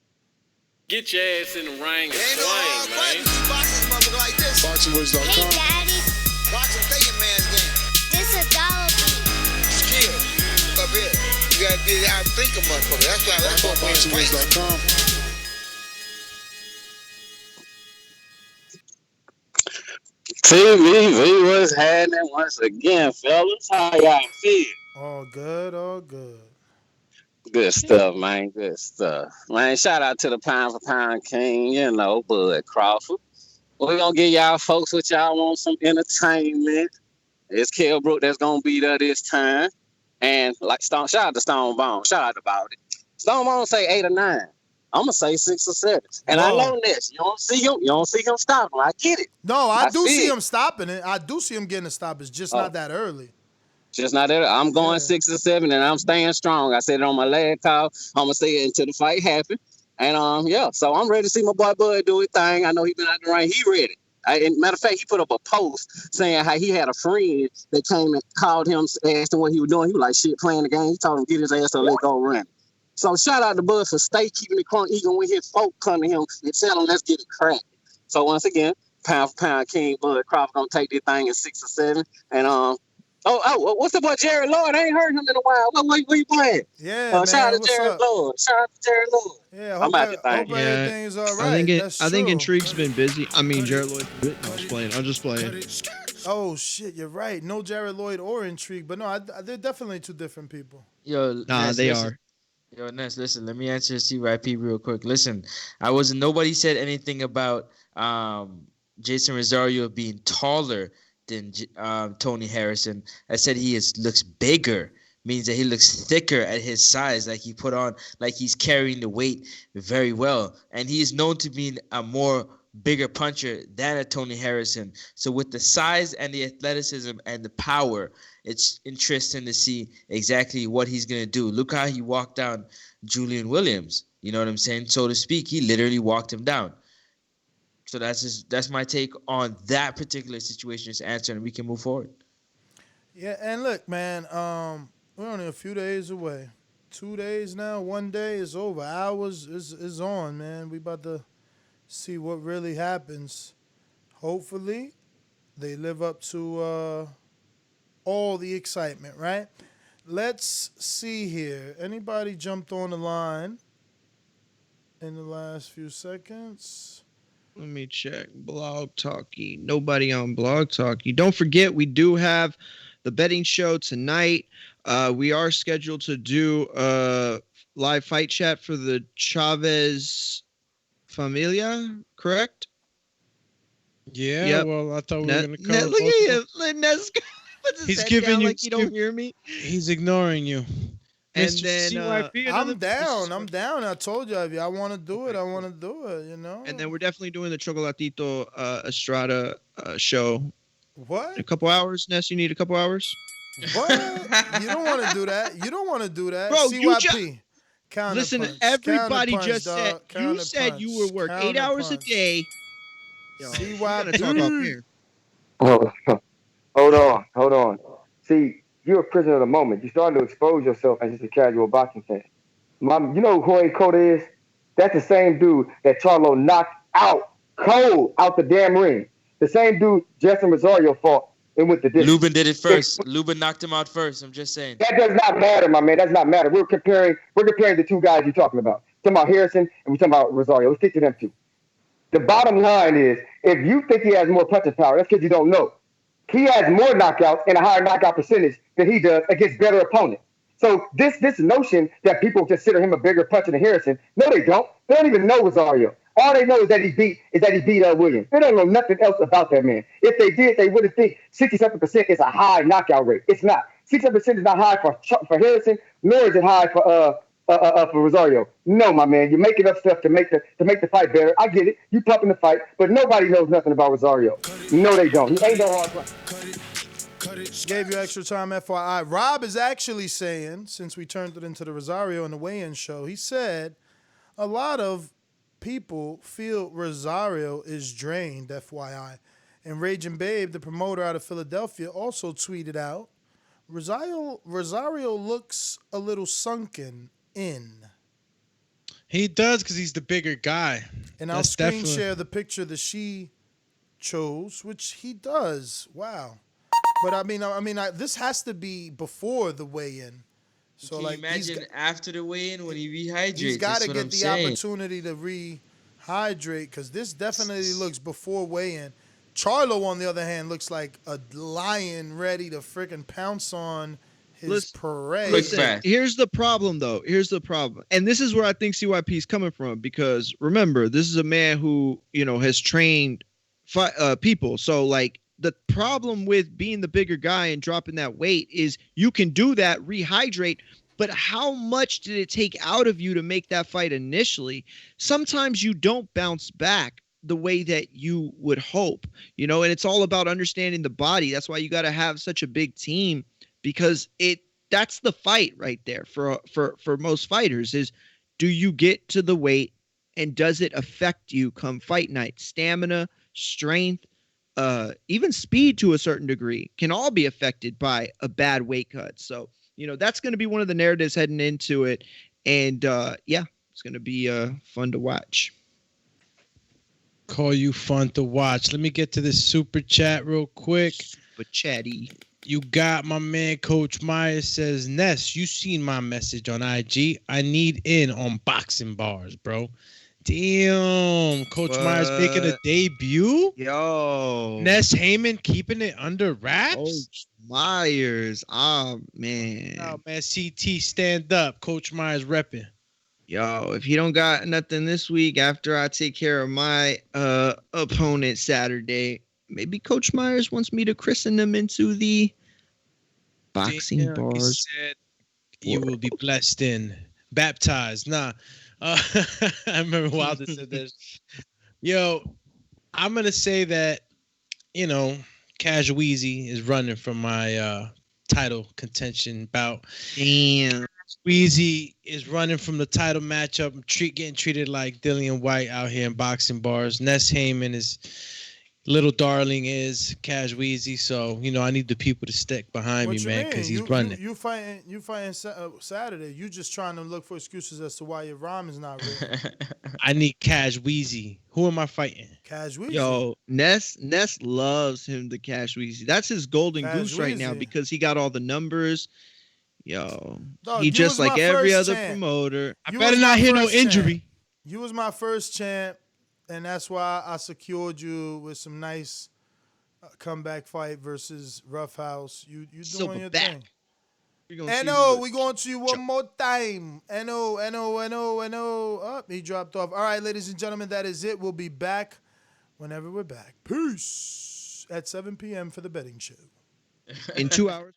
Get your ass in the ring and Ain't no swing, hard man. questions. Boxing mother like this. BoxingWords.com. Hey, Daddy. Boxing play your man's game. This is dollar skill. Up here. You gotta be out think a motherfucker. That's what we're fighting. BoxingWords.com. TVV was happening once again, fellas. How y'all feel? All good. Good stuff, man. Good stuff. Man, shout out to the pound for pound king, Bud Crawford. We're going to give y'all folks what y'all want, some entertainment. It's Kell Brook that's going to be there this time. And shout out to Stone Bone. Shout out about it. Stone Bone say 8 or 9. I'm gonna say 6 or 7. And I know this. You don't see him stopping. I get it. No, I do see him stopping it. I do see him getting a stop. It's just not that early. Just not that. I'm going 6 or 7, and I'm staying strong. I said it on my last call. I'm gonna say it until the fight happens. And so I'm ready to see my boy Bud do his thing. I know he been out the ring. He ready. And matter of fact, he put up a post saying how he had a friend that came and called him, asked him what he was doing. He was like, shit, playing the game. He told him get his ass to let go run. So shout out to Bud for stay keeping it crunk, even when his folk come to him and tell him let's get it cracked. So once again, pound for pound king Bud Crawford gonna take this thing in 6 or 7. And what's the boy Jared Lloyd? I ain't heard him in a while. Where you playing? Yeah, man. Shout out to Jared Lloyd. Yeah, I'm out hope everything's all right. I think Intrigue's been busy. I mean, Jared Lloyd. I'm just playing. Oh shit, you're right. No Jared Lloyd or Intrigue, but no, they're definitely 2 different people. Yo, they are. Yo, Ness, listen, let me answer CYP real quick. Listen, nobody said anything about Jason Rosario being taller than Tony Harrison. I said looks bigger, means that he looks thicker at his size, like he put on, like he's carrying the weight very well. And he is known to be a more bigger puncher than a Tony Harrison. So with the size and the athleticism and the power, it's interesting to see exactly what he's going to do. Look how he walked down Julian Williams. You know what I'm saying? So to speak, he literally walked him down. So that's my take on that particular situation. Just answer, and we can move forward. Yeah, and look, man, we're only a few days away. 2 days now. 1 day is over. Hours is on, man. We about to see what really happens. Hopefully, they live up to all the excitement, right? Let's see here. Anybody jumped on the line in the last few seconds? Let me check. Blog Talkie. Nobody on Blog Talkie. Don't forget, we do have the betting show tonight. We are scheduled to do a live fight chat for the Chavez Familia, correct? Yeah, Yep. well, I thought we were going to cover Look at him. He's giving you like you don't hear me. He's ignoring you. And Mr. then CYP, I'm down. I told you, if I want to do it, I want to do it, And then we're definitely doing the Chocolatito Estrada show. What? In a couple hours, Ness, you need a couple hours? What? You don't want to do that. Bro, CYP. Listen, everybody just said you said you would work 8 hours a day. Yo, CYP. we're gonna talk off here. Hold on. See, See, you're a prisoner of the moment. You're starting to expose yourself as just a casual boxing fan. You know who Jorge Cota is? That's the same dude that Charlo knocked out cold out the damn ring. The same dude Justin Rosario fought and with the distance. Lubin did it first. Lubin knocked him out first. I'm just saying. That does not matter, my man. That does not matter. We're comparing the two guys you're talking about. We're talking about Harrison and we're talking about Rosario. Let's stick to them two. The bottom line is, if you think he has more punching power, that's because you don't know. He has more knockouts and a higher knockout percentage than he does against better opponents. So this notion that people consider him a bigger puncher than Harrison, no, they don't. They don't even know Rosario. All they know is that he beat Williams. They don't know nothing else about that man. If they did, they wouldn't think 67% is a high knockout rate. It's not. 67% is not high for Harrison, nor is it high for Rosario. No, my man, you're making up stuff to make the fight better. I get it. You pumping the fight, but nobody knows nothing about Rosario. No, they don't. He ain't no hard fight. Gave you extra time, FYI. Rob is actually saying, since we turned it into the Rosario and the weigh-in show, he said a lot of people feel Rosario is drained, FYI. And Raging Babe, the promoter out of Philadelphia, also tweeted out, Rosario looks a little sunken in. He does because he's the bigger guy. And I'll screen share the picture that she chose, which he does. Wow. But I mean, this has to be before the weigh-in. So Can you imagine after the weigh-in when he rehydrates? He's got to get the opportunity to rehydrate because this definitely looks before weigh-in. Charlo, on the other hand, looks like a lion ready to freaking pounce on his prey. Listen, here's the problem, though. Here's the problem. And this is where I think CYP is coming from because, remember, this is a man who, has trained people. So, the problem with being the bigger guy and dropping that weight is you can do that, rehydrate, but how much did it take out of you to make that fight initially? Sometimes you don't bounce back the way that you would hope, and it's all about understanding the body. That's why you got to have such a big team because that's the fight right there for most fighters is, do you get to the weight and does it affect you come fight night? Stamina, strength, even speed to a certain degree can all be affected by a bad weight cut. So, that's going to be one of the narratives heading into it. And it's going to be fun to watch. Call you fun to watch. Let me get to this super chat real quick. Super chatty. You got my man, Coach Myers says, Ness, you seen my message on IG. I need in on boxing bars, bro. Damn, Coach Myers making a debut. Yo, Ness Heyman keeping it under wraps. Coach Myers, man. Oh man, CT stand up. Coach Myers repping. Yo, if he don't got nothing this week after I take care of my opponent Saturday, maybe Coach Myers wants me to christen him into the boxing bars. He said you will be blessed in baptized. Nah. I remember Wilder said this. Yo, I'm going to say that, Cash Weezy is running from my title contention bout. Damn. Weezy is running from the title matchup. Getting treated like Dillian White out here in boxing bars. Ness Heyman is little darling is Cash Weezy. So, I need the people to stick behind me, man, because he's running. You fighting Saturday. You just trying to look for excuses as to why your rhyme is not real. I need Cash Weezy. Who am I fighting? Cash Weezy. Yo, Ness loves him to Cash Weezy. That's his golden goose right now because he got all the numbers. Yo, he just like every other promoter. I better not hear no injury. You was my first champ. And that's why I secured you with some nice comeback fight versus Roughhouse. You doing your thing. N.O., we going to you one more time. N.O. Oh, he dropped off. All right, ladies and gentlemen, that is it. We'll be back whenever we're back. Peace. At 7 p.m. for the betting show. In 2 hours.